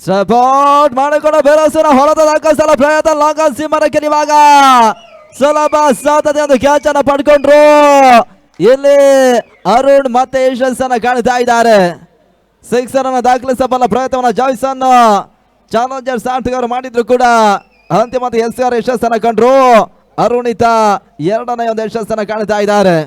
Support ಮಾಡಿಕೊಂಡು ಬೆರಸನ ಹೊಡೆದ ಸಲ ಪ್ರಯತ್ನ ಲಾಂಗ್ ಸಿಂಹರಕ್ಕೆ ಇವಾಗ ಸುಲಭ ಸಾಧ್ಯತೆ ಒಂದು ಕ್ಯಾಚ್ ಅನ್ನ ಪಡ್ಕೊಂಡ್ರು. ಇಲ್ಲಿ ಅರುಣ್ ಮತ್ತೆ ಯಶಸ್ಸನ್ನ ಕಾಣ್ತಾ ಇದ್ದಾರೆ. ಸಿಕ್ಸರ್ ಅನ್ನು ದಾಖಲಿಸಬಲ್ಲ ಪ್ರಯತ್ನವನ್ನ ಜಾಯ್ಸನ್ ಚಾಲೆಂಜರ್ಸ್ ಆಟಗಾರರು ಮಾಡಿದ್ರು ಕೂಡ ಅಂತಿಮ ಯಶಸ್ಸನ್ನ ಕಂಡ್ರು. ಅರುಣಿತ ಎರಡನೇ ಒಂದು ಯಶಸ್ಸನ್ನ ಕಾಣ್ತಾ ಇದ್ದಾರೆ.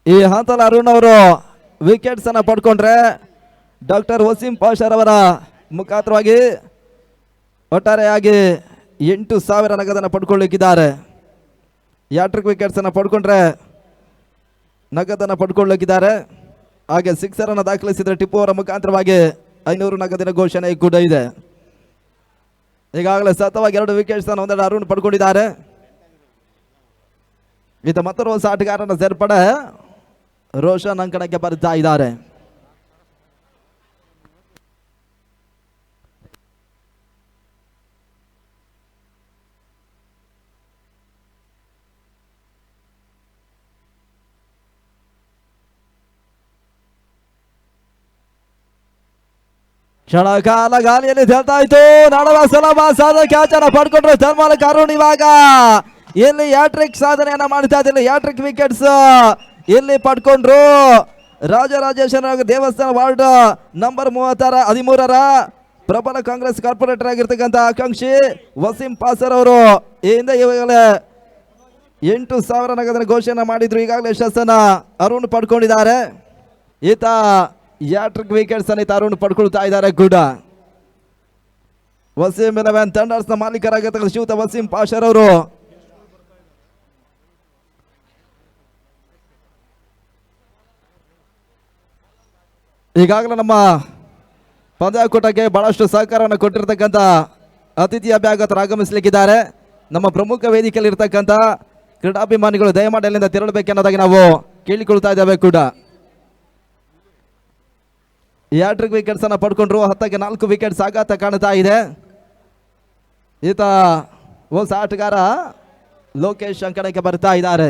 ಈ ಹಂತದಲ್ಲಿ ಅರುಣ್ ಅವರು ವಿಕೆಟ್ಸ್ ಅನ್ನ ಪಡ್ಕೊಂಡ್ರೆ ಡಾಕ್ಟರ್ ವಸೀಂ ಪಾಷರ್ ಅವರ ಮುಖಾಂತರವಾಗಿ ಒಟ್ಟಾರೆಯಾಗಿ 8,000 ನಗದನ್ನು ಪಡ್ಕೊಳ್ಳಿಕ್ಕಿದ್ದಾರೆ. ಯಾಟ್ರಿಕ್ ವಿಕೆಟ್ಸ್ ಅನ್ನ ಪಡ್ಕೊಂಡ್ರೆ ನಗದನ್ನು ಪಡ್ಕೊಳ್ಳಿಕ್ಕಿದ್ದಾರೆ. ಹಾಗೆ ಸಿಕ್ಸರ್ ಅನ್ನು ದಾಖಲಿಸಿದ್ರೆ ಟಿಪ್ಪು ಅವರ ಮುಖಾಂತರವಾಗಿ 500 ನಗದಿನ ಘೋಷಣೆ ಕೂಡ ಇದೆ. ಈಗಾಗಲೇ ಸತತವಾಗಿ 2 ವಿಕೆಟ್ಸ್ ಅನ್ನು ಒಂದೆರಡು ಅರುಣ್ ಪಡ್ಕೊಂಡಿದ್ದಾರೆ. ಈತ ಮತ್ತೊಂದು ಹೊಸ ಆಟಗಾರನ ಸೇರ್ಪಡೆ ರೋಷನ್ ಅಂಕಣಕ್ಕೆ ಬರ್ತಾ ಇದ್ದಾರೆ. ಕ್ಷಣ ಕಾಲ ಗಾಳಿಯಲ್ಲಿ ತೇಲ್ತಾ ಇತ್ತು. ನಡುವ ಸುಲಭ ಸಾಧನೆ ಕ್ಯಾಚ್ ಅನ್ನ ಪಡ್ಕೊಂಡ್ರು ತನ್ಮಾಲಕ ಅರುಣ್. ಇವಾಗ ಇಲ್ಲಿ ಯಾಟ್ರಿಕ್ ಸಾಧನೆಯನ್ನ ಮಾಡ್ತಾ ಇದ್ದಿಲ್ಲ. ಯಾಟ್ರಿಕ್ ವಿಕೆಟ್ಸ್ ಇಲ್ಲಿ ಪಡ್ಕೊಂಡ್ರು. ರಾಜರಾಜೇಶ್ವರ ದೇವಸ್ಥಾನ ವಾರ್ಡ್ ನಂಬರ್ 13ರ ಪ್ರಬಲ ಕಾಂಗ್ರೆಸ್ ಕಾರ್ಪೊರೇಟರ್ ಆಗಿರ್ತಕ್ಕಂಥ ಆಕಾಂಕ್ಷಿ ವಸೀಂ ಪಾಸರ್ ಅವರು ಹಿಂದೆ ಈಗಾಗಲೇ 8,000 ನಗದನ ಘೋಷಣೆ ಮಾಡಿದ್ರು. ಈಗಾಗಲೇ ಯಶಸ್ಸನ್ನ ಅರುಣ್ ಪಡ್ಕೊಂಡಿದ್ದಾರೆ. ಈತ ಯಾಟ್ರಿಕ್ ವಿಕೆಟ್ಸ್ ಅನ್ನ ಅರುಣ್ ಪಡ್ಕೊಳ್ತಾ ಇದ್ದಾರೆ ಕೂಡ. ವಸೀಂ 11 ಥಂಡರ್ಸ್ ನ ಮಾಲೀಕರಾಗಿರ್ತಕ್ಕಂಥ ಶ್ರೀಯುತ ವಸೀಂ ಪಾಷರ್ ಅವರು ಈಗಾಗಲೇ ನಮ್ಮ ಪಂದ್ಯಾಕೂಟಕ್ಕೆ ಬಹಳಷ್ಟು ಸಹಕಾರವನ್ನು ಕೊಟ್ಟಿರ್ತಕ್ಕಂಥ ಅತಿಥಿ ಅಭ್ಯಾಗತರು ಆಗಮಿಸಲಿಕ್ಕಿದ್ದಾರೆ. ನಮ್ಮ ಪ್ರಮುಖ ವೇದಿಕೆಯಲ್ಲಿ ಇರ್ತಕ್ಕಂಥ ಕ್ರೀಡಾಭಿಮಾನಿಗಳು ದಯಮಾಡಿ ಅಲ್ಲಿಂದ ತೆರಳಬೇಕೆನ್ನೋದಾಗಿ ನಾವು ಕೇಳಿಕೊಳ್ತಾ ಇದ್ದೇವೆ ಕೂಡ. ಯಾಟ್ರಿಕ್ ವಿಕೆಟ್ಸ್ ಅನ್ನ ಪಡ್ಕೊಂಡ್ರು. 10ಕ್ಕೆ 4 ವಿಕೆಟ್ಸ್ ಆಘಾತ ಕಾಣ್ತಾ ಇದೆ. ಈತ ಹೊಸ ಆಟಗಾರ ಲೋಕೇಶ್ ಅಂಕಣಕ್ಕೆ ಬರ್ತಾ ಇದ್ದಾರೆ.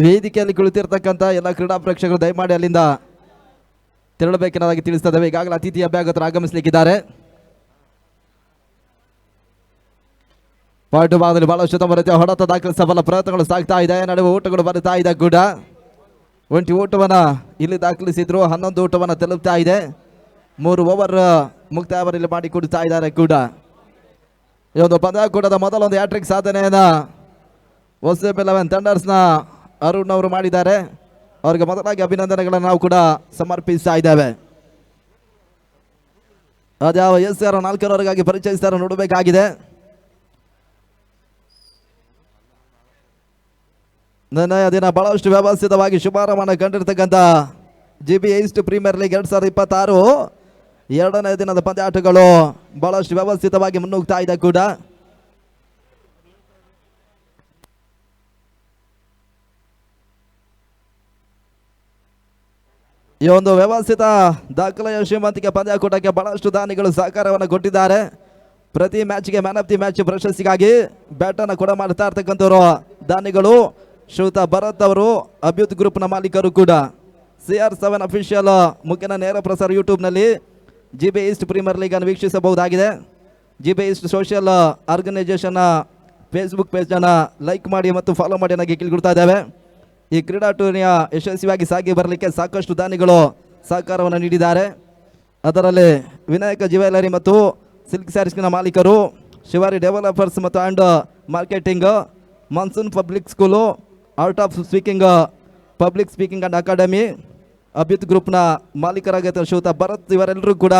ವೇದಿಕೆಯಲ್ಲಿ ಕುಳಿತಿರ್ತಕ್ಕಂಥ ಎಲ್ಲ ಕ್ರೀಡಾ ಪ್ರೇಕ್ಷಕರು ದಯಮಾಡಿ ಅಲ್ಲಿಂದ ತೆರಳಬೇಕೆನ್ನೋದಾಗಿ ತಿಳಿಸ್ತಾ ಇದ್ದೇವೆ. ಈಗಾಗಲೇ ಅತಿಥಿ ಅಭ್ಯಾಗತರು ಆಗಮಿಸಲಿಕ್ಕಿದ್ದಾರೆ. ಪಾಯಿಂಟ್ ಭಾಗದಲ್ಲಿ ಬಹಳಷ್ಟು ತಮ್ಮ ರೀತಿಯ ಹೊಡೆತ ದಾಖಲಿಸಬಲ್ಲ ಪ್ರಯತ್ನಗಳು ಸಾಗ್ತಾ ಇದೆ. ನಡುವೆ ಊಟಗಳು ಬರ್ತಾ ಇದೆ ಕೂಡ. 20 ಊಟವನ್ನ ಇಲ್ಲಿ ದಾಖಲಿಸಿದ್ರು. 11 ಊಟವನ್ನ ತಲುಪ್ತಾ ಇದೆ. 3 ಓವರ್ ಮುಕ್ತಾಯವರಲ್ಲಿ ಮಾಡಿ ಕೊಡ್ತಾ ಇದ್ದಾರೆ ಕೂಡ. ಈ ಒಂದು ಪಂದ್ಯಾಕೂಟದ ಮೊದಲೊಂದು ಹ್ಯಾಟ್ರಿಕ್ ಸಾಧನೆಯನ್ನ ವಸೀಂ 11 ಥಂಡರ್ಸ್ ನ ಅರುಣ್ ಅವರು ಮಾಡಿದ್ದಾರೆ. ಅವರಿಗೆ ಮೊದಲಾಗಿ ಅಭಿನಂದನೆಗಳನ್ನು ನಾವು ಕೂಡ ಸಮರ್ಪಿಸ್ತಾ ಇದ್ದೇವೆ. ಅದ್ಯಾವ SR 4ರವರೆಗಾಗಿ ಪರಿಚಯಿಸ್ತಾರೆ ನೋಡಬೇಕಾಗಿದೆ. ನಿನ್ನೆಯ ದಿನ ಬಹಳಷ್ಟು ವ್ಯವಸ್ಥಿತವಾಗಿ ಶುಭಾರಂಭವನ್ನು ಕಂಡಿರ್ತಕ್ಕಂಥ GB ಈಸ್ಟ್ ಪ್ರೀಮಿಯರ್ ಲೀಗ್ 2026 ಎರಡನೇ ದಿನದ ಪಂದ್ಯಾಟಗಳು ಬಹಳಷ್ಟು ವ್ಯವಸ್ಥಿತವಾಗಿ ಮುನ್ನುಗ್ತಾ ಇದೆ ಕೂಡ. ಈ ಒಂದು ವ್ಯವಸ್ಥಿತ ದಾಖಲೆಯ ಶ್ರೀಮಂತಿಕೆ ಪಂದ್ಯಾಕೂಟಕ್ಕೆ ಬಹಳಷ್ಟು ದಾನಿಗಳು ಸಹಕಾರವನ್ನು ಕೊಟ್ಟಿದ್ದಾರೆ. ಪ್ರತಿ ಮ್ಯಾಚ್ಗೆ ಮ್ಯಾನ್ ಆಫ್ ದಿ ಮ್ಯಾಚ್ ಪ್ರಶಸ್ತಿಗಾಗಿ ಬ್ಯಾಟ್ ಅನ್ನು ಕೂಡ ಮಾಡ್ತಾ ಇರ್ತಕ್ಕಂಥವ್ರು ದಾನಿಗಳು ಶ್ರೀಯುತ ಭರತ್ ಅವರು, ಅಭ್ಯುತ್ ಗ್ರೂಪ್ನ ಮಾಲೀಕರು ಕೂಡ. CR7 ಅಫಿಷಿಯಲ್ ಮುಖ್ಯನ ನೇರ ಪ್ರಸಾರ ಯೂಟ್ಯೂಬ್ನಲ್ಲಿ GB ಈಸ್ಟ್ ಪ್ರೀಮಿಯರ್ ಲೀಗ್ ಅನ್ನು ವೀಕ್ಷಿಸಬಹುದಾಗಿದೆ. GB ಈಸ್ಟ್ ಸೋಷಿಯಲ್ ಆರ್ಗನೈಸೇಷನ್ನ ಫೇಸ್ಬುಕ್ ಪೇಜನ್ನು ಲೈಕ್ ಮಾಡಿ ಮತ್ತು ಫಾಲೋ ಮಾಡಿ ನನಗೆ ಕೇಳಿಕೊಡ್ತಾ ಇದ್ದೇವೆ. ಈ ಕ್ರೀಡಾ ಟೂರ್ನಿಯ ಯಶಸ್ವಿಯಾಗಿ ಸಾಗಿ ಬರಲಿಕ್ಕೆ ಸಾಕಷ್ಟು ದಾನಿಗಳು ಸಹಕಾರವನ್ನು ನೀಡಿದ್ದಾರೆ. ಅದರಲ್ಲಿ ವಿನಾಯಕ ಜ್ಯುವೆಲರಿ ಮತ್ತು ಸಿಲ್ಕ್ ಸ್ಯಾರೀಸ್ನ ಮಾಲೀಕರು, ಶಿವಾರಿ ಡೆವಲಪರ್ಸ್ ಮತ್ತು and marketing, monsoon public school, art of speaking public speaking and academy, Abhyut ಗ್ರೂಪ್ನ ಮಾಲೀಕರಾಗಿದ್ದ ಶ್ರೀಯುತ ಭರತ್ ಇವರೆಲ್ಲರೂ ಕೂಡ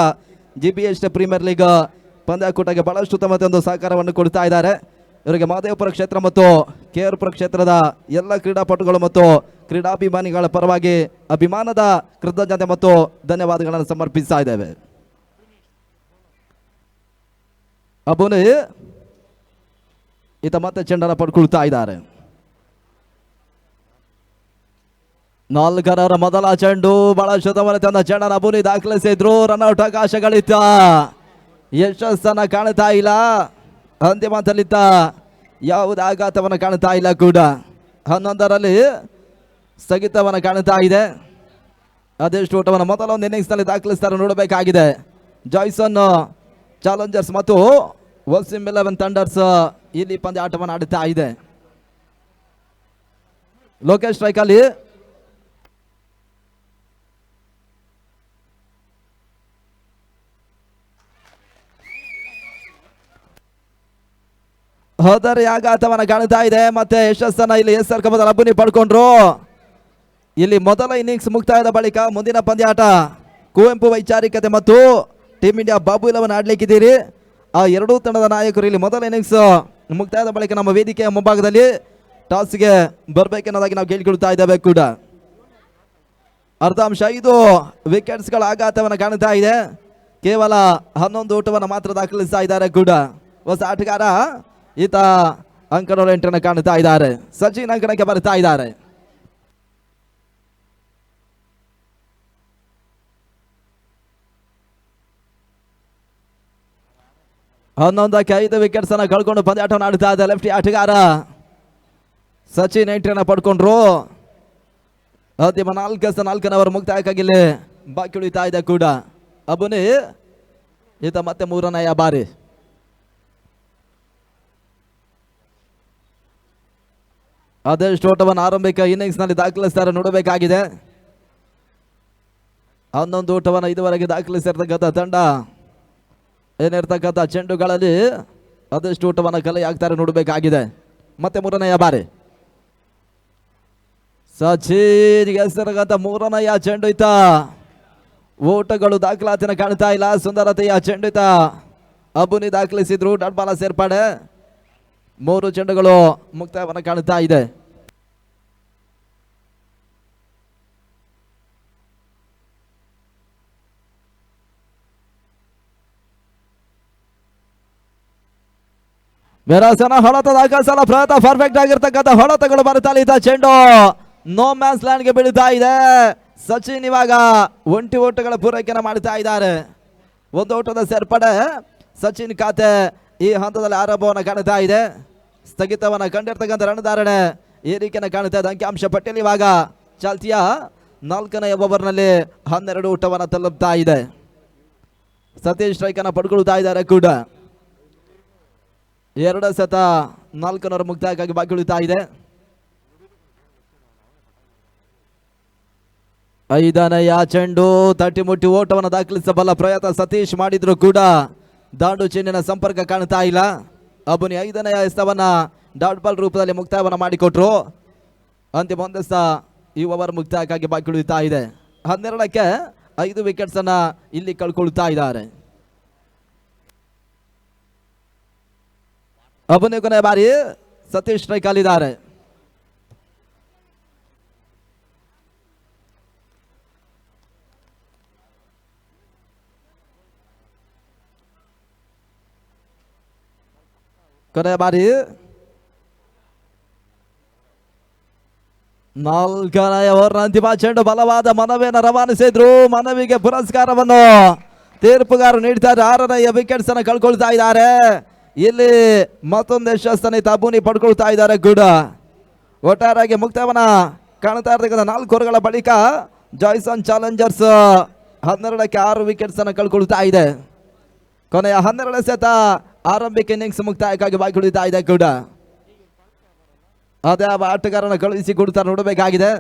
GB ಈಸ್ಟ್ ಪ್ರೀಮಿಯರ್ ಲೀಗ್ ಪಂದ್ಯಾಕೂಟಕ್ಕೆ ಬಹಳಷ್ಟು ತಮ್ಮ ಒಂದು ಸಹಕಾರವನ್ನು ಕೊಡ್ತಾ ಇದ್ದಾರೆ. ಇವರಿಗೆ ಮಹದೇವಪುರ ಕ್ಷೇತ್ರ ಮತ್ತು KR ಪುರ ಕ್ಷೇತ್ರದ ಎಲ್ಲ ಕ್ರೀಡಾಪಟುಗಳು ಮತ್ತು ಕ್ರೀಡಾಭಿಮಾನಿಗಳ ಪರವಾಗಿ ಅಭಿಮಾನದ ಕೃತಜ್ಞತೆ ಮತ್ತು ಧನ್ಯವಾದಗಳನ್ನು ಸಮರ್ಪಿಸ್ತಾ ಇದ್ದೇವೆ. ಅಬುನಿ ಈತ ಮತ್ತೆ ಚೆಂಡನ್ನು ಪಡ್ಕೊಳ್ತಾ ಇದ್ದಾರೆ. 4 ಮೊದಲ ಚೆಂಡು ಬಹಳ ಶುದ್ಧವಾಗಿ ತನ್ನ ಚೆಂಡನ್ನು ಅಬುನಿ ದಾಖಲಿಸಿದ್ರು. ರನ್ಔಟ್ ಅವಕಾಶಗಳಿತ್ತ, ಯಶಸ್ಸನ್ನ ಕಾಣ್ತಾ ಇಲ್ಲ. ಅಂತಿಮ ಹಂತದಲ್ಲಿದ್ದ ಯಾವುದೇ ಆಘಾತವನ್ನು ಕಾಣ್ತಾ ಇಲ್ಲ ಕೂಡ. 11ರಲ್ಲಿ ಸ್ಥಗಿತವನ್ನು ಕಾಣ್ತಾ ಇದೆ. ಅದೆಷ್ಟು ಓಟವನ್ನು ಮೊದಲೊಂದು ಇನ್ನಿಂಗ್ಸ್ನಲ್ಲಿ ದಾಖಲಿಸ್ತಾರೆ ನೋಡಬೇಕಾಗಿದೆ. ಜಾಯ್ಸನ್ ಚಾಲೆಂಜರ್ಸ್ ಮತ್ತು ವಸಿಂ 11 ಥಂಡರ್ಸ್ ಇಲ್ಲಿ ಪಂದ್ಯಾಟವನ್ನು ಆಡುತ್ತಾ ಇದೆ. ಲೋಕೇಶ್ ಸ್ಟ್ರೈಕಲ್ಲಿ ಹೋದರೆ ಆಘಾತವನ್ನು ಕಾಣ್ತಾ ಇದೆ. ಮತ್ತೆ ಯಶಸ್ಸನ್ನ ಇಲ್ಲಿ ಎಸ್ಆರ್ ಕಮದ ಅಬ್ಬನಿ ಪಡ್ಕೊಂಡ್ರು. ಇಲ್ಲಿ ಮೊದಲ ಇನ್ನಿಂಗ್ಸ್ ಮುಕ್ತಾಯದ ಬಳಿಕ ಮುಂದಿನ ಪಂದ್ಯಾಟ ಕುವೆಂಪು ವೈಚಾರಿಕತೆ ಮತ್ತು ಟೀಮ್ ಇಂಡಿಯಾ ಬಾಬು 11 ಆಡ್ಲಿಕ್ಕಿದ್ದೀರಿ. ಆ ಎರಡೂ ತಂಡದ ನಾಯಕರು ಇಲ್ಲಿ ಮೊದಲ ಇನ್ನಿಂಗ್ಸ್ ಮುಕ್ತಾಯದ ಬಳಿಕ ನಮ್ಮ ವೇದಿಕೆಯ ಮುಂಭಾಗದಲ್ಲಿ ಟಾಸ್ಗೆ ಬರಬೇಕೆನ್ನೋದಾಗಿ ನಾವು ಕೇಳಿಕೊಳ್ತಾ ಇದ್ದೇವೆ ಕೂಡ. ಅರ್ಧಾಂಶ 5 ವಿಕೆಟ್ಸ್ಗಳ ಆಘಾತವನ್ನು ಕಾಣ್ತಾ ಇದೆ. ಕೇವಲ 11 ಓಟವನ್ನು ಮಾತ್ರ ದಾಖಲಿಸ್ತಾ ಇದ್ದಾರೆ ಕೂಡ. ಹೊಸ ಆಟಗಾರ ಈತ ಅಂಕಣದ ಎಂಟನ್ನು ಕಾಣ್ತಾ ಇದ್ದಾರೆ. ಸಚಿನ್ ಅಂಕಣಕ್ಕೆ ಬರ್ತಾ ಇದ್ದಾರೆ. ಹನ್ನೊಂದಕ್ಕೆ 5 ವಿಕೆಟ್ಸ್ ಅನ್ನ ಕಳ್ಕೊಂಡು ಪಂದ್ಯಾಟವನ್ನು ಆಡ್ತಾ ಇದ್ದಾರೆ ಲೆಫ್ಟಿ ಆಟಗಾರ ಸಚಿನ್ ಎಂಟ್ರಿಯನ್ನು ಪಡ್ಕೊಂಡ್ರು. ಅಂತಿಮ 4 ಓವರ್ ಮುಕ್ತಾಯಕ್ಕಾಗಿ ಇಲ್ಲಿ ಬಾಕಿ ಉಳಿತಾ ಇದೆ ಕೂಡ. ಅಬುನಿ ಈತ ಮತ್ತೆ 3ನೇ ಬಾರಿ. ಅದೆಷ್ಟು ಓಟವನ್ನು ಆರಂಭಿಕ ಇನ್ನಿಂಗ್ಸ್ ನಲ್ಲಿ ದಾಖಲಿಸ್ತಾರೆ ನೋಡಬೇಕಾಗಿದೆ. 11 ಓಟವನ್ನು ಇದುವರೆಗೆ ದಾಖಲಿಸಿರ್ತಕ್ಕಂಥ ತಂಡ ಏನಿರ್ತಕ್ಕಂಥ ಚೆಂಡುಗಳಲ್ಲಿ ಅದೆಷ್ಟು ಓಟವನ್ನು ಕಲೆ ಆಗ್ತಾರೆ ನೋಡಬೇಕಾಗಿದೆ. ಮತ್ತೆ 3ನೇ ಬಾರಿ ಸಚಿನ್ ಹೆಸರಾಗಂತ 3ನೇ ಚೆಂಡು ಇತ್ತ. ಓಟಗಳು ದಾಖಲಾತಿನ ಕಾಣ್ತಾ ಇಲ್ಲ. ಸುಂದರತೆಯ ಚೆಂಡು ಇತ್ತ ಅಬುನಿ ದಾಖಲಿಸಿದ್ರು. ಡಾಟ್ ಬಾಲ ಸೇರ್ಪಡೆ. 3 ಚೆಂಡುಗಳು ಮುಕ್ತಾಯವನ್ನು ಕಾಣ್ತಾ ಇದೆ. ಮೆರಾಸನ ಹೊಳತದಾಗ ಸಲ ಪ್ರಯತ್ನ ಪರ್ಫೆಕ್ಟ್ ಆಗಿರ್ತಕ್ಕಂಥ ಹೊಳತಗಳು ಬರ್ತಾ ಇದ್ದ ಚೆಂಡು ನೋ ಮ್ಯಾನ್ಸ್ ಲ್ಯಾಂಡ್ಗೆ ಬೀಳ್ತಾ ಇದೆ. ಸಚಿನ್ ಇವಾಗ ಒಂಟಿ ಓಟಗಳ ಪೂರೈಕೆಯನ್ನು ಮಾಡ್ತಾ ಇದ್ದಾರೆ. 1 ಓಟದ ಸೇರ್ಪಡೆ ಸಚಿನ್ ಖಾತೆ ಈ ಹಂತದಲ್ಲಿ ಆರಂಭವನ್ನು ಕಾಣ್ತಾ ಇದೆ. ಸ್ಥಗಿತವನ್ನು ಕಂಡಿರ್ತಕ್ಕಂಥ ರನ್ಧಾರಣೆ ಏರಿಕೆಯನ್ನು ಕಾಣ್ತಾ ಇದೆ. ಅಂಕಿಅಂಶ ಪಟ್ಟಿಯಲ್ಲಿ ಇವಾಗ ಚಾಲ್ತಿಯ 4ನೇ ಓವರ್ನಲ್ಲಿ 12 ಓಟವನ್ನು ತಲುಪ್ತಾ ಇದೆ. ಸತೀಶ್ ಸ್ಟ್ರೈಕ್ ಅನ್ನು ಪಡ್ಕೊಳ್ತಾ ಇದ್ದಾರೆ ಕೂಡ. 2 ಸತ 4 ಓವರ್ ಮುಕ್ತಾಯಕ್ಕಾಗಿ ಬಾಕಿ ಉಳಿತಾ ಇದೆ. 5ನೇ ಚೆಂಡು ತಟ್ಟಿ ಮುಟ್ಟಿ ಓಟವನ್ನು ದಾಖಲಿಸಬಲ್ಲ ಪ್ರಯತ್ನ ಸತೀಶ್ ಮಾಡಿದ್ರು ಕೂಡ ದಾಂಡು ಚೆಂಡಿನ ಸಂಪರ್ಕ ಕಾಣ್ತಾ ಇಲ್ಲ. ಅಬುನಿ 5ನೇ ಎಸೆತವನ್ನ ಡಾಟ್ ಬಾಲ್ ರೂಪದಲ್ಲಿ ಮುಕ್ತಾಯವನ್ನು ಮಾಡಿಕೊಟ್ರು. ಅಂತಿಮ ಒಂದೆಸ ಈ ಓವರ್ ಮುಕ್ತಾಯಕ್ಕಾಗಿ ಬಾಕಿ ಉಳಿತಾ ಇದೆ. 12ಕ್ಕೆ 5 ವಿಕೆಟ್ಸ್ ಅನ್ನ ಇಲ್ಲಿ ಕಳ್ಕೊಳ್ತಾ ಇದ್ದಾರೆ. ಅಬುನಿ ಕೊನೆ ಬಾರಿ ಸತೀಶ್ ಸ್ಟ್ರೈಕ್ ಅಲ್ಲಿದ್ದಾರೆ. ಕೊನೆ ಬಾರಿ 4ನೇ ಓವರ್ನ ಅಂತಿಮ ಚೆಂಡು ಬಲವಾದ ಮನವಿಯನ್ನು ರವಾನಿಸಿದ್ರು. ಮನವಿಗೆ ಪುರಸ್ಕಾರವನ್ನು ತೀರ್ಪುಗಾರರು ನೀಡ್ತಾರೆ. 6ನೇ ವಿಕೆಟ್ಸ್ ಅನ್ನು ಕಳ್ಕೊಳ್ತಾ ಇದ್ದಾರೆ. ಇಲ್ಲಿ ಮತ್ತೊಂದು ಯಶಸ್ಸನ್ನು ಅಬುನಿ ಪಡ್ಕೊಳ್ತಾ ಇದ್ದಾರೆ ಕೂಡ. ಒಟ್ಟಾರೆಯಾಗಿ ಮುಕ್ತಾಯವನ್ನ ಕಾಣ್ತಾ ಇರ್ತಕ್ಕಂಥ 4 ಓವರ್ಗಳ ಬಳಿಕ ಜಾಯ್ಸನ್ ಚಾಲೆಂಜರ್ಸ್ 12ಕ್ಕೆ 6 ವಿಕೆಟ್ಸ್ ಅನ್ನು ಕಳ್ಕೊಳ್ತಾ ಇದೆ. ಕೊನೆಯ 12 ಸತ ಆರಂಭಿಕ ಇನ್ನಿಂಗ್ಸ್ ಮುಕ್ತಾಯಕ್ಕಾಗಿ ಬಾಕಿ ಉಳಿತಾ ಇದೆ ಕೂಡ. ಅದೇ ಆಟಗಾರನ ಕಳುಹಿಸಿ ಕೊಡ್ತಾರೆ ನೋಡಬೇಕಾಗಿದೆ.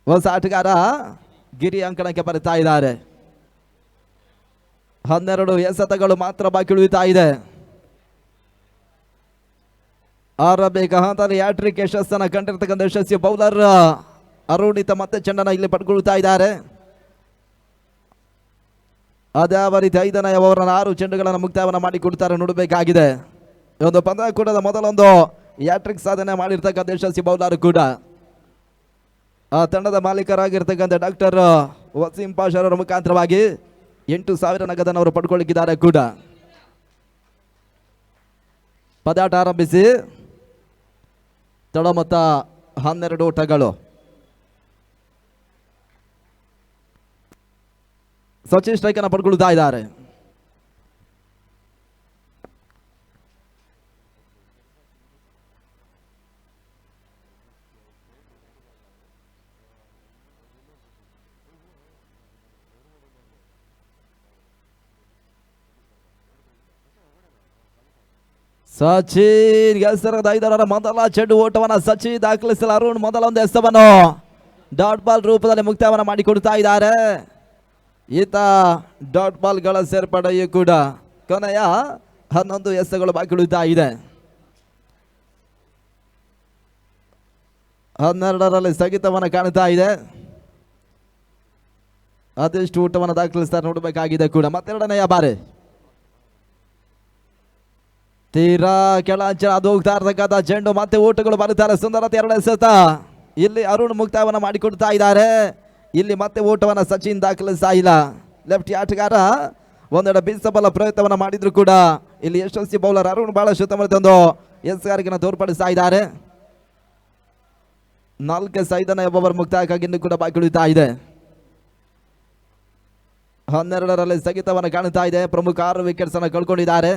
ಹೊಸ ಆಟಗಾರ ಗಿರಿ ಅಂಕಣಕ್ಕೆ ಬರ್ತಾ ಇದ್ದಾರೆ. 12 ಎಸೆತಗಳು ಮಾತ್ರ ಬಾಕಿ ಉಳಿತಾ ಇದೆ. ಆರಂಭಿಕ ಹಂತದಲ್ಲಿ ಹ್ಯಾಟ್ರಿಕ್ ಯಶಸ್ಸನ್ನು ಕಂಡಿರ್ತಕ್ಕಂಥ ಯಶಸ್ವಿ ಬೌಲರ್ ಅರುಣಿತ ಮತ್ತೆ ಚೆಂಡನ್ನು ಇಲ್ಲಿ ಪಡ್ಕೊಳ್ತಾ ಇದ್ದಾರೆ. ಅದೇ ರೀತಿ 5ನೇ ಓವರ್ನ 6 ಚೆಂಡುಗಳನ್ನು ಮುಕ್ತಾಯವನ್ನು ಮಾಡಿಕೊಡ್ತಾರೆ ನೋಡಬೇಕಾಗಿದೆ. ಈ ಒಂದು ಪಂದ್ಯಾಕೂಟದ ಮೊದಲೊಂದು ಹ್ಯಾಟ್ರಿಕ್ ಸಾಧನೆ ಮಾಡಿರ್ತಕ್ಕಂಥ ಯಶಸ್ವಿ ಬೌಲರ್ ಕೂಡ. ಆ ತಂಡದ ಮಾಲೀಕರಾಗಿರ್ತಕ್ಕಂಥ ಡಾಕ್ಟರ್ ವಸೀಂ ಪಾಷಾ ಅವರ ಮುಖಾಂತರವಾಗಿ 8,000 ನಗದನ್ನು ಅವರು ಪಡ್ಕೊಳ್ಳಿಕ್ಕಿದ್ದಾರೆ ಕೂಡ. ಪದಾಟ ಆರಂಭಿಸಿ ತಡ ಮೊತ್ತ 12 ಓಟಗಳು. ಸಚಿನ್ ಸ್ಟ್ರೈಕ್ ಅನ್ನು ಪಡ್ಕೊಳ್ತಾ ಇದ್ದಾರೆ. ಸಚಿನ್ ಹೆಸರದ 5ರ ಮೊದಲ ಚೆಂಡು ಓಟವನ್ನ ಸಚಿನ್ ದಾಖಲಿಸಲು ಅರುಣ್ ಮೊದಲ ಒಂದು ಎಸೆತವನ್ನು ಡಾಟ್ ಬಾಲ್ ರೂಪದಲ್ಲಿ ಮುಕ್ತಾಯವನ್ನು ಮಾಡಿಕೊಡ್ತಾ ಇದ್ದಾರೆ. ಈತ ಡಾಟ್ ಬಾಲ್ಗಳ ಸೇರ್ಪಡೆಯೂ ಕೂಡ ಕೊನೆಯ 11 ಎಸೆತಗಳು ಬಾಕಿ ಉಳಿತಾ ಇದೆ. 12ರಲ್ಲಿ ಸ್ಥಗಿತವನ್ನು ಕಾಣ್ತಾ ಇದೆ. ಅದೆಷ್ಟು ಊಟವನ್ನು ದಾಖಲಿಸ್ತಾರೆ ನೋಡಬೇಕಾಗಿದೆ ಕೂಡ. ಮತ್ತೆರಡನೆಯ ಬಾರಿ ತೀರಾ ಕೆಳಂಚನ ಅದು ಹೋಗ್ತಾ ಇರ್ತಕ್ಕಂಥ ಚೆಂಡು ಮತ್ತೆ ಓಟಗಳು ಬರುತ್ತಾರೆ. ಸುಂದರತೆ 2 ಎಸೆತ. ಇಲ್ಲಿ ಅರುಣ್ ಮುಕ್ತಾಯವನ್ನು ಮಾಡಿಕೊಡ್ತಾ ಇದ್ದಾರೆ. ಇಲ್ಲಿ ಮತ್ತೆ ಓಟವನ್ನು ಸಚಿನ್ ದಾಖಲಿಸ್ತಾ ಇಲ್ಲ. ಲೆಫ್ಟ್ ಆಟಗಾರ ಒಂದೆರಡು ಬೀಸಬಲ್ಲ ಪ್ರಯತ್ನವನ್ನು ಮಾಡಿದ್ರು ಕೂಡ ಇಲ್ಲಿ ಯಶಸ್ವಿ ಬೌಲರ್ ಅರುಣ್ ಬಹಳಷ್ಟು ಉತ್ತಮವಾದ ಎಸ್ಗಾರಿಕೆಯನ್ನು ತೋರ್ಪಡಿಸ್ತಾ ಇದ್ದಾರೆ. 4-5ನೇ ಓವರ್ ಮುಕ್ತಾಯಕ್ಕಾಗಿ ಇನ್ನೂ ಕೂಡ ಬಾಕಿ ಉಳಿತಾ ಇದೆ. 12ರಲ್ಲಿ ಸ್ಥಗಿತವನ್ನು ಕಾಣ್ತಾ ಇದೆ. ಪ್ರಮುಖ 6 ವಿಕೆಟ್ಸ್ ಅನ್ನು ಕಳ್ಕೊಂಡಿದ್ದಾರೆ.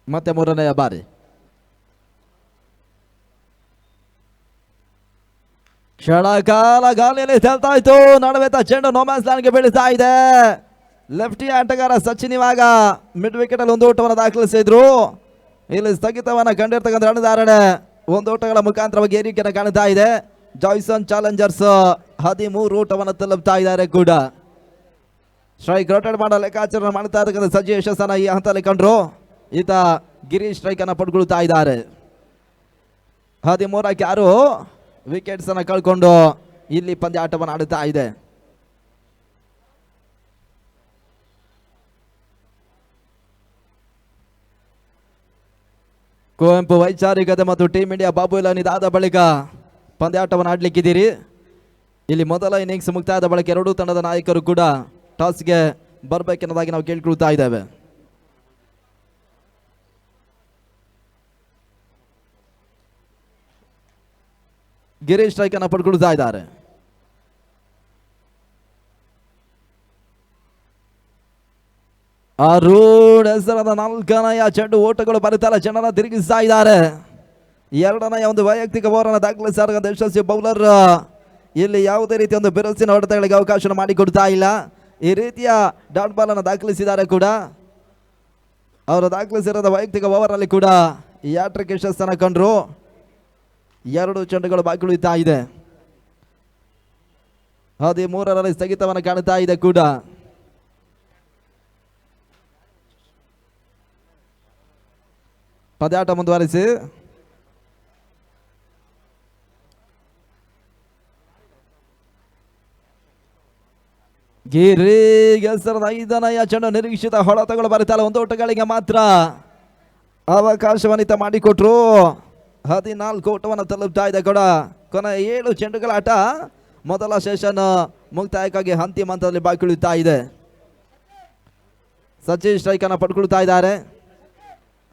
ಮತ್ತೆ ಮೂರನೆಯ ಬಾರಿ ಕ್ಷಣಕಾಲ ಗಾಳಿಯಲ್ಲಿ ತೇಲ್ತಾ ಇತ್ತು. ನಡುವೆ ಚೆಂಡು ನೋಮ್ಯಾನ್ಸ್ ಲ್ಯಾಂಡ್ಗೆ ಬೀಳ್ತಾ ಇದೆ. ಲೆಫ್ಟಿ ಆಟಗಾರ ಸಚಿನ್ ಇವಾಗ ಮಿಡ್ ವಿಕೆಟ್ ಅಲ್ಲಿ 1 ಓಟವನ್ನು ದಾಖಲಿಸಿದ್ರು. ಇಲ್ಲಿ ಸ್ಥಗಿತವನ್ನು ಕಂಡಿರ್ತಕ್ಕಂಥ ರಣಧಾರಣೆ 1 ಓಟಗಳ ಮುಖಾಂತರವಾಗಿ ಏರಿಕೆಯನ್ನು ಕಾಣ್ತಾ ಇದೆ. ಜಾಯ್ಸನ್ ಚಾಲೆಂಜರ್ಸ್ 13 ಓಟವನ್ನು ತಲುಪ್ತಾ ಇದ್ದಾರೆ ಕೂಡ. ಸ್ಟ್ರೈಕ್ ರೊಟೇಟ್ ಮಾಡೋ ಲೆಕ್ಕಾಚಾರ ಮಾಡ್ತಾ ಇರ್ತಕ್ಕಂಥ ಸಜ್ಜಿ ಯಶಸ್ಸನ್ನ ಈ ಹಂತದಲ್ಲಿ ಕಂಡ್ರು. ಈತ ಗಿರೀಶ್ ಸ್ಟ್ರೈಕ್ ಅನ್ನು ಪಡ್ಕೊಳ್ತಾ ಇದ್ದಾರೆ. 13ಕ್ಕೆ 6 ವಿಕೆಟ್ಸ್ ಅನ್ನು ಕಳ್ಕೊಂಡು ಇಲ್ಲಿ ಪಂದ್ಯಾಟವನ್ನು ಆಡುತ್ತಾ ಇದೆ. ಕುವೆಂಪು ವೈಚಾರಿಕತೆ ಮತ್ತು ಟೀಮ್ ಇಂಡಿಯಾ ಬಾಬುಲನ್ ಇದಾದ ಬಳಿಕ ಪಂದ್ಯಾಟವನ್ನು ಆಡ್ಲಿಕ್ಕಿದ್ದೀರಿ. ಇಲ್ಲಿ ಮೊದಲ ಇನ್ನಿಂಗ್ಸ್ ಮುಕ್ತಾಯದ ಬಳಿಕ 2 ತಂಡದ ನಾಯಕರು ಕೂಡ ಟಾಸ್ಗೆ ಬರಬೇಕೆನ್ನೋದಾಗಿ ನಾವು ಕೇಳ್ಕೊಳ್ತಾ ಇದ್ದೇವೆ. ಗಿರೀಶ್ ಸ್ಟ್ರೈಕ್ ಅನ್ನು ಪಡ್ಕೊಳ್ತಾ ಇದ್ದಾರೆ. ಅರುಣ್ ಹೆಸರದ 4ನೆಯ ಚೆಂಡು ಓಟಗಳು ಬರುತ್ತಲ್ಲ ಚೆಂಡನ್ನು ತಿರುಗಿಸ್ತಾ ಇದ್ದಾರೆ. 2ನೇ ಒಂದು ವೈಯಕ್ತಿಕ ಓವರನ್ನು ದಾಖಲಿಸಿದ ಯಶಸ್ವಿ ಬೌಲರ್ ಇಲ್ಲಿ ಯಾವುದೇ ರೀತಿಯ ಒಂದು ಬಿರುಸಿನ ಹೊಡೆತಗಳಿಗೆ ಅವಕಾಶ ಮಾಡಿಕೊಡ್ತಾ ಇಲ್ಲ. ಈ ರೀತಿಯ ಡಾಟ್ ಬಾಲ್ ಅನ್ನು ದಾಖಲಿಸಿದ್ದಾರೆ ಕೂಡ. ಅವರು ದಾಖಲಿಸಿರೋದ ವೈಯಕ್ತಿಕ ಓವರ್ ಅಲ್ಲಿ ಕೂಡ ಹ್ಯಾಟ್ರಿಕ್ ಯಶಸ್ಸನ್ನು ಕಂಡ್ರು. 2 ಚೆಂಡುಗಳು ಬಾಕಿ ಉಳಿತಾ ಇದೆ. 13ರಲ್ಲಿ ಸ್ಥಗಿತವನ್ನು ಕಾಣ್ತಾ ಇದೆ ಕೂಡ. ಪಂದ್ಯಾಟ ಮುಂದುವರಿಸಿ ಗಿರಿ ಹೆಸರದ 5ನೆಯ ಚೆಂಡು ನಿರೀಕ್ಷಿತ ಹೊಡೆತಗಳು ಬರುತ್ತಲ್ಲ 1 ಓಟಗಳಿಗೆ ಮಾತ್ರ ಅವಕಾಶವನ್ನಿತ ಮಾಡಿಕೊಟ್ರು. 14 ಓಟವನ್ನು ತಲುಪ್ತಾ ಇದೆ ಕೂಡ. ಕೊನೆ 7 ಚೆಂಡುಗಳ ಆಟ ಮೊದಲ ಸೆಷನ್ ಮುಕ್ತಾಯಕ್ಕಾಗಿ ಅಂತಿಮ ಹಂತದಲ್ಲಿ ಬಾಕಿ ಉಳಿತಾ ಇದೆ. ಸಚಿನ್ ಸ್ಟ್ರೈಕ್ ಅನ್ನು ಪಡ್ಕೊಳ್ತಾ ಇದ್ದಾರೆ.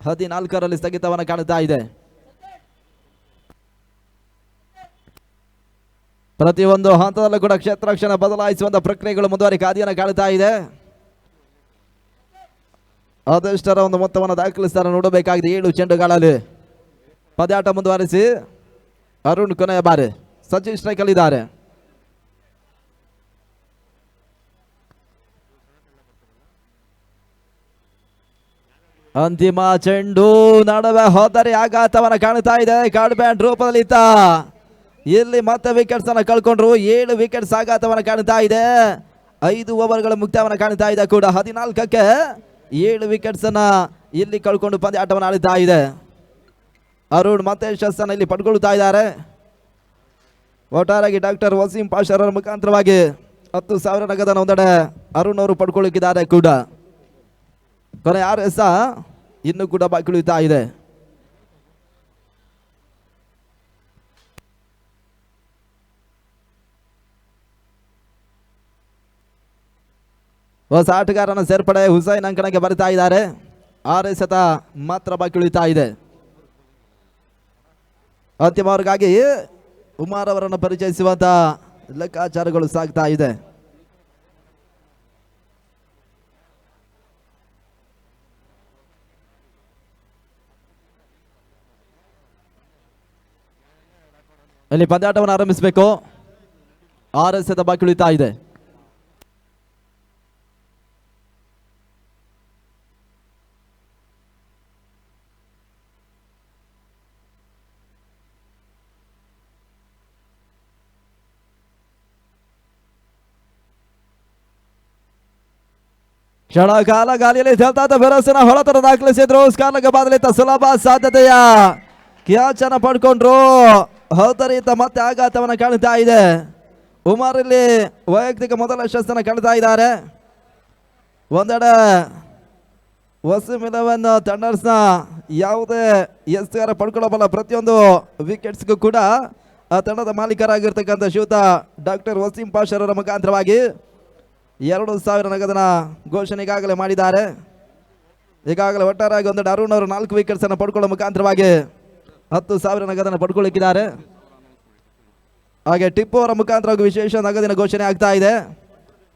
14ರಲ್ಲಿ ಸ್ಥಗಿತವನ್ನು ಕಾಣುತ್ತಾ ಇದೆ. ಪ್ರತಿಯೊಂದು ಹಂತದಲ್ಲೂ ಕೂಡ ಕ್ಷೇತ್ರ ಬದಲಾಯಿಸುವಂತ ಪ್ರಕ್ರಿಯೆಗಳು ಮುಂದುವರಿ ಕಾದಿಯನ್ನು ಕಾಣುತ್ತಾ ಇದೆ. ಅದೆಷ್ಟರ ಒಂದು ಮೊತ್ತವನ್ನು ದಾಖಲಿಸ್ತಾರೆ ನೋಡಬೇಕಾಗಿದೆ 7 ಚೆಂಡುಗಳಲ್ಲಿ. ಪಂದ್ಯಾಟ ಮುಂದುವರಿಸಿ ಅರುಣ್ ಕೊನೆಯ ಬಾರಿ ಸಚಿನ್ ಸ್ಟ್ರೈಕ್ ಅಲ್ಲಿದ್ದಾರೆ. ಅಂತಿಮ ಚೆಂಡು ನಡುವೆ ಹೋದರೆ ಆಘಾತವನ್ನು ಕಾಣುತ್ತಾ ಇದೆ. ಕಾರ್ಡ್ ಬ್ಯಾಂಡ್ ರೂಪದಲ್ಲಿ ಇತ್ತ. ಇಲ್ಲಿ ಮತ್ತೆ ವಿಕೆಟ್ಸ್ ಅನ್ನು ಕಳ್ಕೊಂಡ್ರು. 7 ವಿಕೆಟ್ಸ್ ಆಘಾತವನ್ನು ಕಾಣುತ್ತಾ ಇದೆ. 5 ಓವರ್ಗಳ ಮುಕ್ತಾಯವನ್ನು ಕಾಣುತ್ತಾ ಇದೆ ಕೂಡ. 14ಕ್ಕೆ 7 ವಿಕೆಟ್ಸ್ ಅನ್ನ ಇಲ್ಲಿ ಕಳ್ಕೊಂಡು ಪಂದ್ಯಾಟವನ್ನು ಆಡುತ್ತಾ ಇದೆ. ಅರುಣ್ ಮತ್ತೆ ಯಶಸ್ಸನ್ನು ಇಲ್ಲಿ ಪಡ್ಕೊಳ್ತಾ ಇದ್ದಾರೆ. ಒಟ್ಟಾರೆಯಾಗಿ ಡಾಕ್ಟರ್ ವಸೀಂ ಪಾಷಾ ಅವರ ಮುಖಾಂತರವಾಗಿ 10,000 ನಗದನ್ನು ಒಂದೆಡೆ ಅರುಣ್ ಅವರು ಪಡ್ಕೊಳ್ಳಿಕ್ಕಿದ್ದಾರೆ ಕೂಡ. ಕೊನೆ 6 ಎಸ ಇನ್ನು ಕೂಡ ಬಾಕಿ ಉಳಿತಾ ಇದೆ. ಹೊಸ ಆಟಗಾರನ ಸೇರ್ಪಡೆ ಹುಸೈನ್ ಅಂಕಣಕ್ಕೆ ಬರ್ತಾ ಇದ್ದಾರೆ. 6 ಎಸೆತ ಮಾತ್ರ ಬಾಕಿ ಉಳಿತಾ ಇದೆ. ಅಂತಿಮವರೆಗಾಗಿ ಉಮಾರ್ ಅವರನ್ನು ಪರಿಚಯಿಸುವಂತ ಲೆಕ್ಕಾಚಾರಗಳು ಸಾಗ್ತಾ ಇದೆ. ಇಲ್ಲಿ ಪಂದ್ಯಾಟವನ್ನು ಆರಂಭಿಸಬೇಕು. 6 ಎಸೆತ ಬಾಕಿ ಉಳಿತಾ ಇದೆ. ಕ್ಷಣ ಕಾಲ ಗಾಲಿಯಲ್ಲಿ ತೇಲ್ತಾದ ಭರವಸೆನ ಹೊಳತನ ದಾಖಲಿಸಿದ್ರು. ಸ್ಕಾಲಕ ಬಾದಲಿತ ಸುಲಭ ಸಾಧ್ಯತೆಯ ಕ್ಯಾಚ್ ಅನ್ನ ಪಡ್ಕೊಂಡ್ರು. ಹೌದರಿತ ಮತ್ತೆ ಆಘಾತವನ್ನು ಕಾಣ್ತಾ ಇದೆ. ಉಮಾರ್ ಇಲ್ಲಿ ವೈಯಕ್ತಿಕ ಮೊದಲ ಯಶಸ್ಸನ್ನು ಕಾಣ್ತಾ ಇದ್ದಾರೆ. ಒಂದೆಡೆ ವಸೀಂ 11 ಥಂಡರ್ಸ್ನ ಯಾವುದೇ ಎಸ್ಗಾರ ಪಡ್ಕೊಳ್ಳಬಲ್ಲ ಪ್ರತಿಯೊಂದು ವಿಕೆಟ್ಸ್ಗೂ ಕೂಡ ಆ ತಂಡದ ಮಾಲೀಕರಾಗಿರ್ತಕ್ಕಂಥ ಶ್ರೀಯುತ ಡಾಕ್ಟರ್ ವಸೀಂ ಪಾಷರ್ ಅವರ ಮುಖಾಂತರವಾಗಿ 2,000 ನಗದನ ಘೋಷಣೆ ಈಗಾಗಲೇ ಮಾಡಿದ್ದಾರೆ. ಈಗಾಗಲೇ ಒಟ್ಟಾರೆಯಾಗಿ ಒಂದೆಡೆ ಅರುಣ್ ಅವರು 4 ವಿಕೆಟ್ಸ್ ಅನ್ನು ಪಡ್ಕೊಳ್ಳೋ ಮುಖಾಂತರವಾಗಿ 10,000 ನಗದನ್ನು ಪಡ್ಕೊಳ್ಳಿಕ್ಕಿದ್ದಾರೆ. ಹಾಗೆ ಟಿಪ್ಪು ಅವರ ಮುಖಾಂತರವಾಗಿ ವಿಶೇಷ ನಗದಿನ ಘೋಷಣೆ ಆಗ್ತಾ ಇದೆ.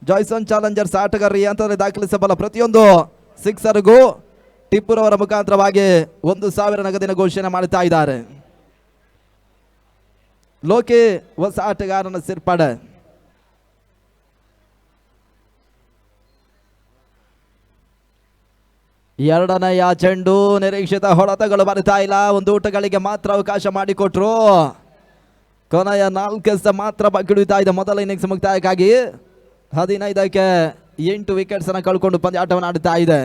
ಜಾಯ್ಸನ್ ಚಾಲೆಂಜರ್ಸ್ ಆಟಗಾರರು ಈ ಹಂತದಲ್ಲಿ ದಾಖಲಿಸಬಲ್ಲ ಪ್ರತಿಯೊಂದು ಸಿಕ್ಸರ್ಗೂ ಟಿಪ್ಪುರವರ ಮುಖಾಂತರವಾಗಿ 1,000 ನಗದಿನ ಘೋಷಣೆ ಮಾಡ್ತಾ ಇದ್ದಾರೆ. ಲೋಕಿ ಹೊಸ ಆಟಗಾರನ ಸೇರ್ಪಡೆ. ಎರಡನೆಯ ಚೆಂಡು ನಿರೀಕ್ಷಿತ ಹೊಡೆತಗಳು ಬರ್ತಾ ಇಲ್ಲ. ಒಂದು ಊಟಗಳಿಗೆ ಮಾತ್ರ ಅವಕಾಶ ಮಾಡಿಕೊಟ್ರು. ಕೊನೆಯ 4 ಎಸೆತ ಮಾತ್ರ ಬಾಕಿ ಉಳಿತಾ ಇದೆ. ಮೊದಲ ಇನ್ನಿಂಗ್ಸ್ ಮುಕ್ತಾಯಕ್ಕಾಗಿ 15ಕ್ಕೆ 8 ವಿಕೆಟ್ಸ್ ಅನ್ನು ಕಳ್ಕೊಂಡು ಪಂದ್ಯಾಟವನ್ನು ಆಡುತ್ತಾ ಇದೆ.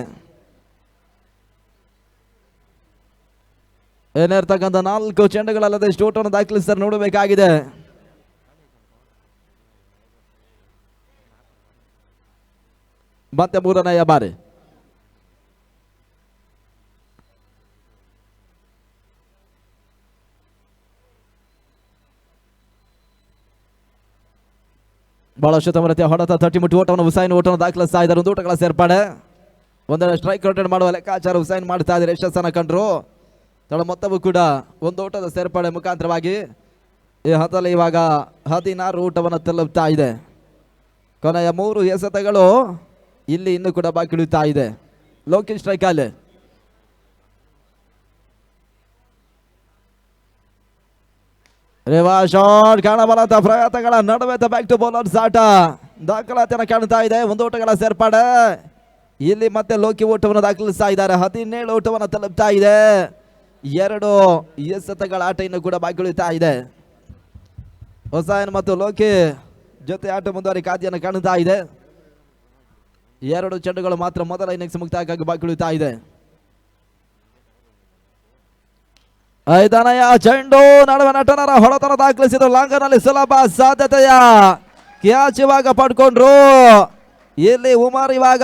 ಏನಿರ್ತಕ್ಕಂಥ 4 ಚೆಂಡುಗಳಲ್ಲದೆ ಸ್ಟೋಟನ್ನು ದಾಖಲಿಸಿದರೆ ನೋಡಬೇಕಾಗಿದೆ. ಮತ್ತೆ 3ನೆಯ ಬಾರಿ ಬಹಳಷ್ಟು ತಮರತಿಯ ಹೊಡೆತ ತಟ್ಟಿಮುಟ್ಟಿ ಓಟವನ್ನು ಹುಸೈನ್ ಓಟವನ್ನು ದಾಖಲಿಸ್ತಾ ಇದ್ದಾರೆ. ಒಂದು ಊಟಗಳ ಸೇರ್ಪಡೆ. ಒಂದೆರಡು ಸ್ಟ್ರೈಕ್ ರೊಟೇಟ್ ಮಾಡುವ ಲೆಕ್ಕಾಚಾರ ಹುಸೈನ್ ಮಾಡ್ತಾ ಇದ್ದಾರೆ. ಯಶಸ್ಸನ್ನು ಕಂಡ್ರು. ತಡ ಮೊತ್ತವೂ ಕೂಡ ಒಂದು ಓಟದ ಸೇರ್ಪಡೆ ಮುಖಾಂತರವಾಗಿ ಈ ಹಂತದಲ್ಲಿ ಇವಾಗ 16 ಊಟವನ್ನು ತಲುಪ್ತಾ ಇದೆ. ಕೊನೆಯ 3 ಎಸೆತಗಳು ಇಲ್ಲಿ ಇನ್ನೂ ಕೂಡ ಬಾಕಿ ಉಳಿತಾ ಇದೆ. ಲೋಕಿ ಸ್ಟ್ರೈಕ್ ಅಲ್ಲಿ ರೇವಾ ಶಾಟ್ ಕಾಣಬಲ್ಲಂತ ಪ್ರಯತ್ನಗಳ ನಡುವೆ ಬ್ಯಾಕ್ ಟು ಬೌಲರ್ಸ್ ಆಟ ದಾಖಲಾತಿಯನ್ನು ಕಾಣ್ತಾ ಇದೆ. ಒಂದು ಓಟಗಳ ಸೇರ್ಪಡೆ. ಇಲ್ಲಿ ಮತ್ತೆ ಲೋಕಿ ಓಟವನ್ನು ದಾಖಲಿಸ್ತಾ ಇದ್ದಾರೆ. 17 ಓಟವನ್ನು ತಲುಪ್ತಾ ಇದೆ. 2 ಎಸೆತಗಳ ಆಟ ಇನ್ನು ಕೂಡ ಬಾಕಿ ಉಳಿತಾ ಇದೆ. ಹುಸೈನ್ ಮತ್ತು ಲೋಕಿ ಜೊತೆ ಆಟ ಮುಂದುವರಿ ಖಾದ್ಯವನ್ನು ಕಾಣ್ತಾ ಇದೆ. 2 ಚೆಂಡುಗಳು ಮಾತ್ರ ಮೊದಲ ಇನ್ನಿಂಗ್ಸ್ ಮುಕ್ತಾಯಕ್ಕಾಗಿ ಬಾಕಿ ಉಳಿತಾ ಇದೆ. 5ನೆಯ ಚೆಂಡು ನಡುವೆ ನಟನರ ಹೊಡೆತನ ದಾಖಲಿಸಿದ್ರು. ಲಾಂಗನಲ್ಲಿ ಸುಲಭ ಸಾಧ್ಯತೆಯ ಕ್ಯಾಚ್ ಇವಾಗ ಪಡ್ಕೊಂಡ್ರು. ಇಲ್ಲಿ ಉಮಾರ್ ಇವಾಗ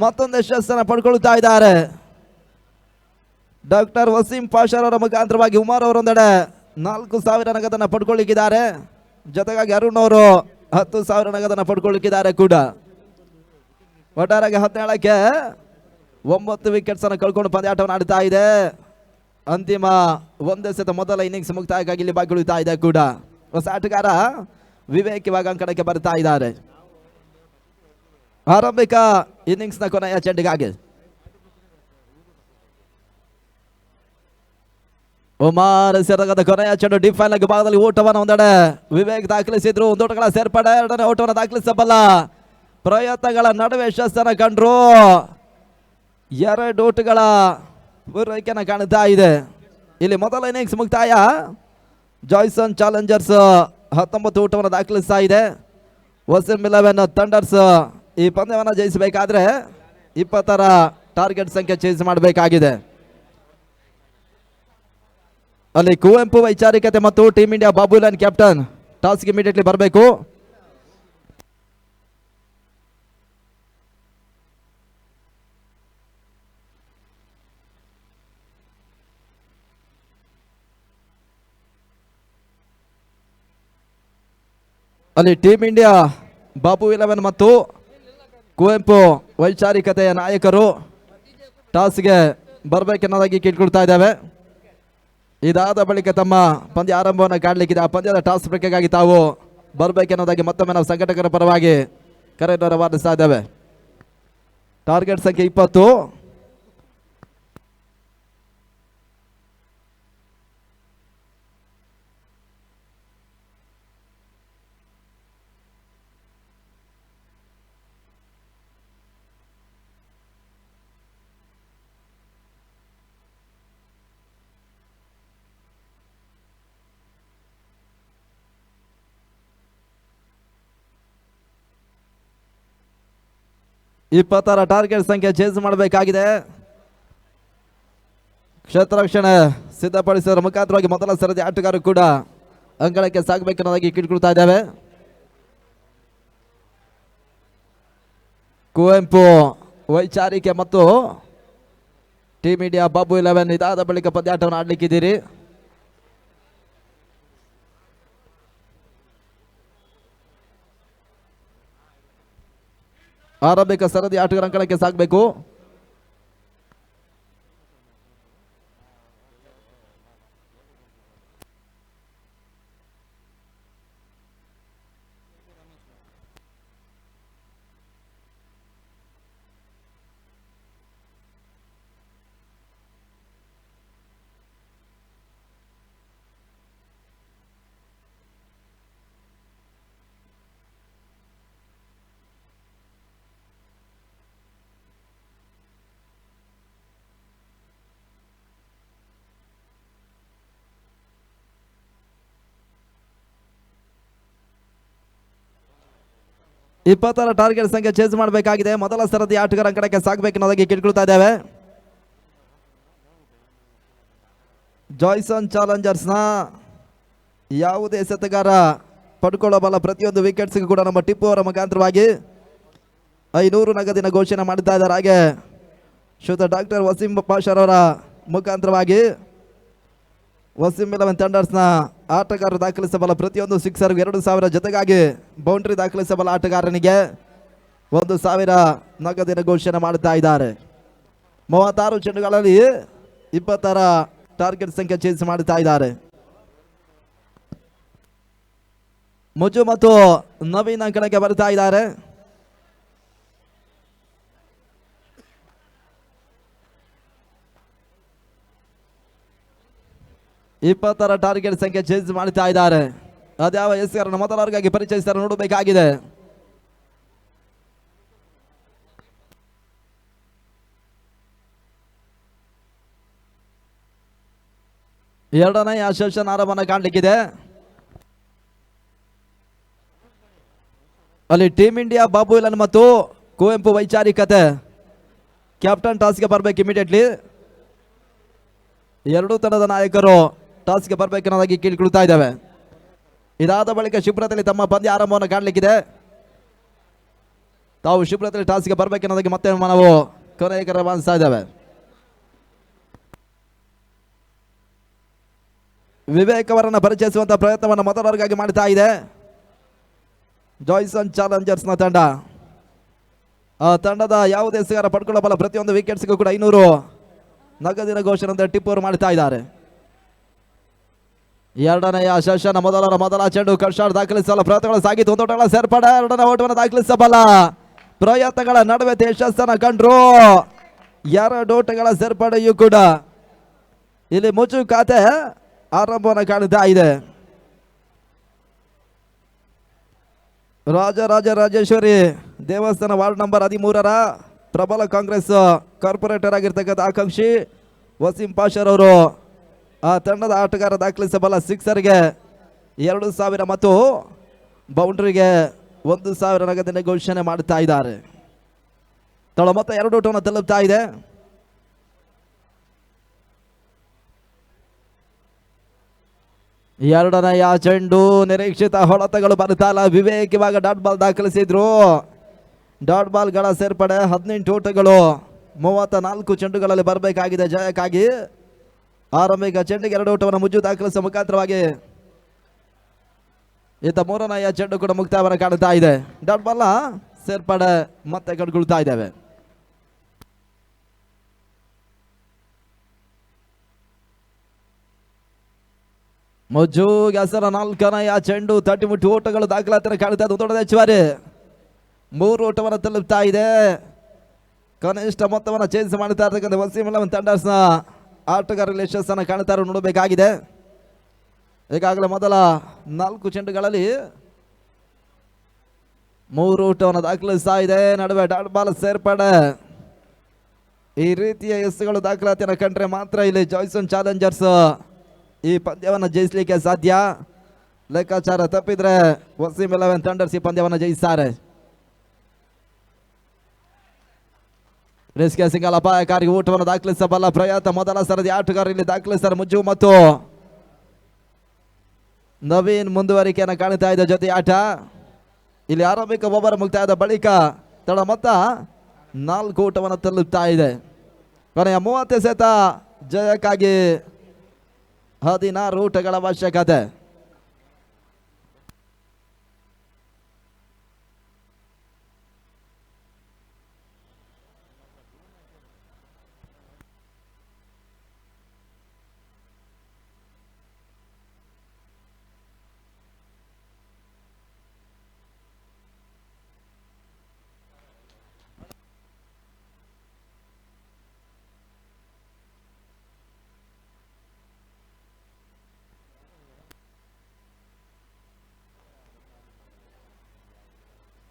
ಮತ್ತೊಂದು ಯಶಸ್ಸನ್ನು ಪಡ್ಕೊಳ್ತಾ ಇದ್ದಾರೆ. ಡಾಕ್ಟರ್ ವಸೀಂ ಪಾಷರ್ ಅವರ ಮುಖಾಂತರವಾಗಿ ಉಮಾರ್ ಅವರೊಂದೆಡೆ 4,000 ನಗದನ್ನು ಪಡ್ಕೊಳ್ಳಿಕ್ಕಿದ್ದಾರೆ. ಜೊತೆಗಾಗಿ ಅರುಣ್ ಅವರು 10,000 ನಗದನ್ನು ಪಡ್ಕೊಳ್ಳಿಕ್ಕಿದ್ದಾರೆ ಕೂಡ. ಒಟ್ಟಾರೆಗೆ 17ಕ್ಕೆ 9 ವಿಕೆಟ್ಸ್ ಅನ್ನು ಕಳ್ಕೊಂಡು ಪಂದ್ಯಾಟವನ್ನು ಆಡ್ತಾ ಇದೆ. ಅಂತಿಮ 1 ಎಸೆತ ಮೊದಲ ಇನ್ನಿಂಗ್ಸ್ ಮುಕ್ತಾಯಕ್ಕಾಗಿ ಇಲ್ಲಿ ಬಾಕಿ ಉಳಿತಾ ಇದೆ ಕೂಡ. ಹೊಸ ಆಟಗಾರ ವಿವೇಕ್ ಇವಾಗ ಅಂಕಣಕ್ಕೆ ಬರ್ತಾ ಇದ್ದಾರೆ. ಆರಂಭಿಕ ಇನ್ನಿಂಗ್ಸ್ನ ಕೊನೆಯ ಚೆಂಡಿಗಾಗಿ ಉಮಾರ್ ಸೆರಗದ ಕೊನೆಯ ಚೆಂಡು ಡಿಫೈನ್ ಆಗಿ ಭಾಗದಲ್ಲಿ ಓಟವನ್ನು ಒಂದೆಡೆ ವಿವೇಕ್ ದಾಖಲಿಸಿದ್ರು. ಒಂದು ಓಟಗಳ ಸೇರ್ಪಡೆ. 2ನೇ ಓಟವನ್ನು ದಾಖಲಿಸಬಲ್ಲ ಪ್ರಯತ್ನಗಳ ನಡುವೆ ಯಶಸ್ಸನ್ನು ಕಂಡ್ರು. 2 ಓಟಗಳ ಪೂರೈಕೆಯನ್ನು ಕಾಣ್ತಾ ಇದೆ. ಇಲ್ಲಿ ಮೊದಲ ಇನ್ನಿಂಗ್ಸ್ ಮುಕ್ತಾಯ. ಜಾಯ್ಸನ್ ಚಾಲೆಂಜರ್ಸ್ 19 ಓಟವನ್ನು ದಾಖಲಿಸ್ತಾ ಇದೆ. ವಸೀಂ 11 ಥಂಡರ್ಸ್ ಈ ಪಂದ್ಯವನ್ನು ಜಯಿಸಬೇಕಾದ್ರೆ 20ರ ಟಾರ್ಗೆಟ್ ಸಂಖ್ಯೆ ಚೇಂಜ್ ಮಾಡಬೇಕಾಗಿದೆ. ಅಲ್ಲಿ ಕುವೆಂಪು ವೈಚಾರಿಕತೆ ಮತ್ತು ಟೀಮ್ ಇಂಡಿಯಾ ಬಾಬುಲಾನ್ ಕ್ಯಾಪ್ಟನ್ ಟಾಸ್ಗೆ ಇಮಿಡಿಯೇಟ್ಲಿ ಬರಬೇಕು. ಅಲ್ಲಿ ಟೀಮ್ ಇಂಡಿಯಾ ಬಾಬು 11 ಮತ್ತು ಕುವೆಂಪು ವೈಚಾರಿಕತೆಯ ನಾಯಕರು ಟಾಸ್ಗೆ ಬರಬೇಕೆನ್ನೋದಾಗಿ ಕೇಳ್ಕೊಳ್ತಾ ಇದ್ದಾವೆ. ಇದಾದ ಬಳಿಕ ತಮ್ಮ ಪಂದ್ಯ ಆರಂಭವನ್ನು ಕಾಣಲಿಕ್ಕಿದೆ. ಆ ಪಂದ್ಯದ ಟಾಸ್ ಪ್ರಕ್ರಿಯೆಗಾಗಿ ತಾವು ಬರಬೇಕೆನ್ನೋದಾಗಿ ಮತ್ತೊಮ್ಮೆ ನಾವು ಸಂಘಟಕರ ಪರವಾಗಿ ಕರೆಯನ್ನು ರವಾನಿಸ್ತಾ ಇದ್ದೇವೆ. ಟಾರ್ಗೆಟ್ ಸಂಖ್ಯೆ 20. ಇಪ್ಪತ್ತರ ಟಾರ್ಗೆಟ್ ಸಂಖ್ಯೆ ಚೇಂಜ್ ಮಾಡಬೇಕಾಗಿದೆ. ಕ್ಷೇತ್ರ ರಕ್ಷಣೆ ಸಿದ್ಧಪಡಿಸಿದ ಮುಖಾಂತರವಾಗಿ ಮೊದಲ ಸರದಿ ಆಟಗಾರರು ಕೂಡ ಅಂಗಳಕ್ಕೆ ಸಾಗಬೇಕೆನ್ನೋದಾಗಿ ಕಿಡ್ಕೊಳ್ತಾ ಇದ್ದೇವೆ. ಕುವೆಂಪು ವೈಚಾರಿಕೆ ಮತ್ತು ಟೀಮ್ ಇಂಡಿಯಾ ಬಾಬು 11 ಇದಾದ ಬಳಿಕ ಪಂದ್ಯಾಟವನ್ನು ಆಡ್ಲಿಕ್ಕಿದ್ದೀರಿ. ಆರಂಭಿಕ ಸರದಿ ಆಟಗಾರ ಅಂಕಣಕ್ಕೆ ಸಾಗಬೇಕು. ಇಪ್ಪತ್ತರ ಟಾರ್ಗೆಟ್ ಸಂಖ್ಯೆ ಚೇಂಜ್ ಮಾಡಬೇಕಾಗಿದೆ. ಮೊದಲ ಸರದಿ ಆಟಗಾರ ಅಂಕಣಕ್ಕೆ ಸಾಗಬೇಕೆನ್ನೋದಾಗಿ ಕೇಳ್ಕೊಳ್ತಾ ಇದ್ದೇವೆ. ಜಾಯ್ಸನ್ ಚಾಲೆಂಜರ್ಸ್ನ ಯಾವುದೇ ಎಸೆತಗಾರ ಪಡ್ಕೊಳ್ಳಬಲ್ಲ ಪ್ರತಿಯೊಂದು ವಿಕೆಟ್ಸ್ಗೂ ಕೂಡ ನಮ್ಮ ಟಿಪ್ಪು ಅವರ ಮುಖಾಂತರವಾಗಿ 500 ನಗದಿನ ಘೋಷಣೆ ಮಾಡ್ತಾ ಇದ್ದಾರೆ. ಹಾಗೆ ಶ್ರೀಯುತ ಡಾಕ್ಟರ್ ವಸೀಂ ಪಾಷರವರ ಮುಖಾಂತರವಾಗಿ ವಸೀಂ 11 ಥಂಡರ್ಸ್ನ ಆಟಗಾರರು ದಾಖಲಿಸಬಲ್ಲ ಪ್ರತಿಯೊಂದು ಸಿಕ್ಸರ್ಗೂ 2000 ಜೊತೆಗಾಗಿ ಬೌಂಡ್ರಿ ದಾಖಲಿಸಬಲ್ಲ ಆಟಗಾರನಿಗೆ 1000 ನಗದಿನ ಘೋಷಣೆ ಮಾಡುತ್ತಾ ಇದ್ದಾರೆ. 36 ಚೆಂಡುಗಳಲ್ಲಿ 20ರ ಟಾರ್ಗೆಟ್ ಸಂಖ್ಯೆ ಚೇಂಜ್ ಮಾಡುತ್ತಾ ಇದ್ದಾರೆ. ಮುಜು ಮತ್ತು ನವೀನ್ ಅಂಕಣಕ್ಕೆ ಬರ್ತಾ ಇದ್ದಾರೆ. ಇಪ್ಪತ್ತರ ಟಾರ್ಗೆಟ್ ಸಂಖ್ಯೆ ಚೇಂಜ್ ಮಾಡ್ತಾ ಇದ್ದಾರೆ. ಅದ್ಯಾವ ಎಸ್ಗಾರನ ಮೊದಲವರಿಗಾಗಿ ಪರಿಚಯಿಸ್ತಾರೆ ನೋಡಬೇಕಾಗಿದೆ. ಎರಡನೇ ಸೆಷನ್ ಆರಂಭವನ್ನು ಕಾಣಲಿಕ್ಕಿದೆ. ಅಲ್ಲಿ ಟೀಮ್ ಇಂಡಿಯಾ ಬಾಬು 11 ಮತ್ತು ಕುವೆಂಪು ವೈಚಾರಿಕತೆ ಕ್ಯಾಪ್ಟನ್ ಟಾಸ್ಗೆ ಬರಬೇಕು ಇಮಿಡಿಯೇಟ್ಲಿ. ಎರಡೂ ತಂಡದ ನಾಯಕರು ಟಾಸ್ಗೆ ಬರಬೇಕೆನ್ನೋದಾಗಿ ಕೇಳಿಕೊಳ್ತಾ ಇದ್ದಾವೆ. ಇದಾದ ಬಳಿಕ ಶಿಬಿರದಲ್ಲಿ ತಮ್ಮ ಪಂದ್ಯ ಆರಂಭವನ್ನು ಕಾಣಲಿಕ್ಕಿದೆ. ತಾವು ಶಿಬಿರದಲ್ಲಿ ಟಾಸ್ಗೆ ಬರಬೇಕೆನ್ನೋದಾಗಿ ಮತ್ತೆ ನಾವು ಕೊನೆಗೆ ರವಾನಿಸ್ತಾ ಇದ್ದೇವೆ. ವಿವೇಕ್ ಅವರನ್ನು ಪರಿಚಯಿಸುವಂತಹ ಪ್ರಯತ್ನವನ್ನು ಮೊದಲವರಿಗಾಗಿ ಮಾಡ್ತಾ ಇದೆ ಜಾಯ್ಸನ್ ಚಾಲೆಂಜರ್ಸ್ನ ತಂಡ. ಆ ತಂಡದ ಯಾವುದೇ ಎಸೆಗಾರ ಪಡ್ಕೊಳ್ಳಬಲ್ಲ ಪ್ರತಿಯೊಂದು ವಿಕೆಟ್ಸ್ಗೂ ಕೂಡ 500 ನಗದಿನ ಘೋಷಣೆ ಅಂತ ಟಿಪ್ಪು ಅವರು ಮಾಡ್ತಾ ಇದ್ದಾರೆ. ಎರಡನೆಯ ಸೆಷನ್ ಮೊದಲ ಚೆಂಡು ಕರ್ಷಾಡ್ ದಾಖಲಿಸಲು ಪ್ರಯತ್ನಗಳು ಸಾಗಿತ್ತು. ಒಂದೋಟಗಳ ಸೇರ್ಪಡೆ, ಎರಡನೇ ಓಟವನ್ನು ದಾಖಲಿಸಬಲ್ಲ ಪ್ರಯತ್ನಗಳ ನಡುವೆ ಯಶಸ್ಸನ್ನು ಕಂಡ್ರು. 2 ಓಟಗಳ ಸೇರ್ಪಡೆಯೂ ಕೂಡ ಇಲ್ಲಿ ಮುಚ್ಚು ಖಾತೆ ಆರಂಭವನ್ನು ಕಾಣುತ್ತಾ ಇದೆ. ರಾಜರಾಜೇಶ್ವರಿ ದೇವಸ್ಥಾನ ವಾರ್ಡ್ ನಂಬರ್ 13ರ ಪ್ರಬಲ ಕಾಂಗ್ರೆಸ್ ಕಾರ್ಪೊರೇಟರ್ ಆಗಿರ್ತಕ್ಕಂಥ ಆಕಾಂಕ್ಷಿ ವಸೀಂ ಪಾಷರ್ ಅವರು ಆ ತಂಡದ ಆಟಗಾರ ದಾಖಲಿಸಬಲ್ಲ ಸಿಕ್ಸರ್ಗೆ 2000 ಮತ್ತು ಬೌಂಡ್ರಿಗೆ 1000 ನಗದಿನ ಘೋಷಣೆ ಮಾಡುತ್ತಾ ಇದ್ದಾರೆ. ತಳ ಮೊತ್ತ 2 ಓಟವನ್ನು ತಲುಪ್ತಾ ಇದೆ. ಎರಡನೆಯ ಚೆಂಡು ನಿರೀಕ್ಷಿತ ಹೊಡೆತಗಳು ಬರ್ತಾ ಇಲ್ಲ. ವಿವೇಕ್ ಇವಾಗ ಡಾಟ್ ಬಾಲ್ ದಾಖಲಿಸಿದ್ರು. ಡಾಟ್ ಬಾಲ್ಗಳ ಸೇರ್ಪಡೆ 18 ಓಟಗಳು 34 ಚೆಂಡುಗಳಲ್ಲಿ ಬರಬೇಕಾಗಿದೆ ಜಯಕ್ಕಾಗಿ. ಆರಂಭಿಕ ಚೆಂಡಿಗೆ 2 ಓಟವನ್ನು ಮುಜು ದಾಖಲಿಸುವ ಮುಖಾಂತರವಾಗಿ ಈತ ಮೂರನೆಯ ಚೆಂಡು ಕೂಡ ಮುಕ್ತಾಯವನ್ನು ಕಾಣುತ್ತಾ ಇದೆ. ಡಾಟ್ ಬಾಲ್ ಸೇರ್ಪಡೆ ಮತ್ತೆ ಕಡ್ಕೊಳ್ತಾ ಇದ್ದೇವೆ. ಮೊಜ್ಜು ಹೆಸರ ನಾಲ್ಕನೆಯ ಚೆಂಡು ತಟ್ಟಿಮುಟ್ಟಿ ಓಟಗಳು ದಾಖಲಾತಿಯನ್ನು ಕಾಣುತ್ತಾ ಇದೆ. ದೊಡ್ಡದ ಹೆಚ್ಚುವರಿ 3 ಓಟವನ್ನು ತಲುಪ್ತಾ ಇದೆ. ಕನಿಷ್ಠ ಮೊತ್ತವನ್ನು ಚೇಂಜ್ ಮಾಡುತ್ತಾ ಇರ್ತಕ್ಕಂಥ ವಸೀಂ 11 ಥಂಡರ್ಸ್ನ ಆಟಗಾರರಲ್ಲಿ ಯಶಸ್ಸನ್ನು ಕಾಣುತ್ತಾರೆ ನೋಡಬೇಕಾಗಿದೆ. ಈಗಾಗಲೇ ಮೊದಲ 4 ಚೆಂಡುಗಳಲ್ಲಿ 3 ಓಟವನ್ನು ದಾಖಲಿಸ್ತಾ ಇದೆ. ನಡುವೆ ಡಾಟ್ ಬಾಲ್ ಸೇರ್ಪಡೆ. ಈ ರೀತಿಯ ಎಸ್ಗಳು ದಾಖಲಾತಿಯನ್ನು ಕಂಡ್ರೆ ಮಾತ್ರ ಇಲ್ಲಿ ಜಾಯ್ಸನ್ ಚಾಲೆಂಜರ್ಸ್ ಈ ಪಂದ್ಯವನ್ನು ಜಯಿಸಲಿಕ್ಕೆ ಸಾಧ್ಯ. ಲೆಕ್ಕಾಚಾರ ತಪ್ಪಿದ್ರೆ ವಸೀಂ 11 ಥಂಡರ್ಸ್ ಈ ಪಂದ್ಯವನ್ನು ಜಯಿಸ್ತಾರೆ. ರಿಸ್ಕೆ ಸಿಂಗಲ್ ಅಪಾಯಕಾರಿ ಊಟವನ್ನು ದಾಖಲಿಸಬಲ್ಲ ಪ್ರಯತ್ನ ಮೊದಲ ಸರದಿ ಆಟಗಾರರು ಇಲ್ಲಿ ದಾಖಲಿಸ್ತಾರೆ. ಮುಜ್ಜು ಮತ್ತು ನವೀನ್ ಮುಂದುವರಿಕೆಯನ್ನು ಕಾಣುತ್ತಾ ಇದೆ ಜೊತೆ ಆಟ. ಇಲ್ಲಿ ಆರಂಭಿಕ ಓವರ್ ಮುಕ್ತಾಯದ ಬಳಿಕ ತಡ ಮೊತ್ತ 4 ಊಟವನ್ನು ತಲುಪ್ತಾ ಇದೆ. ಕೊನೆಯ 30 ಎಸೆತ ಜಯಕ್ಕಾಗಿ 16 ಊಟಗಳ ಅವಶ್ಯಕತೆ.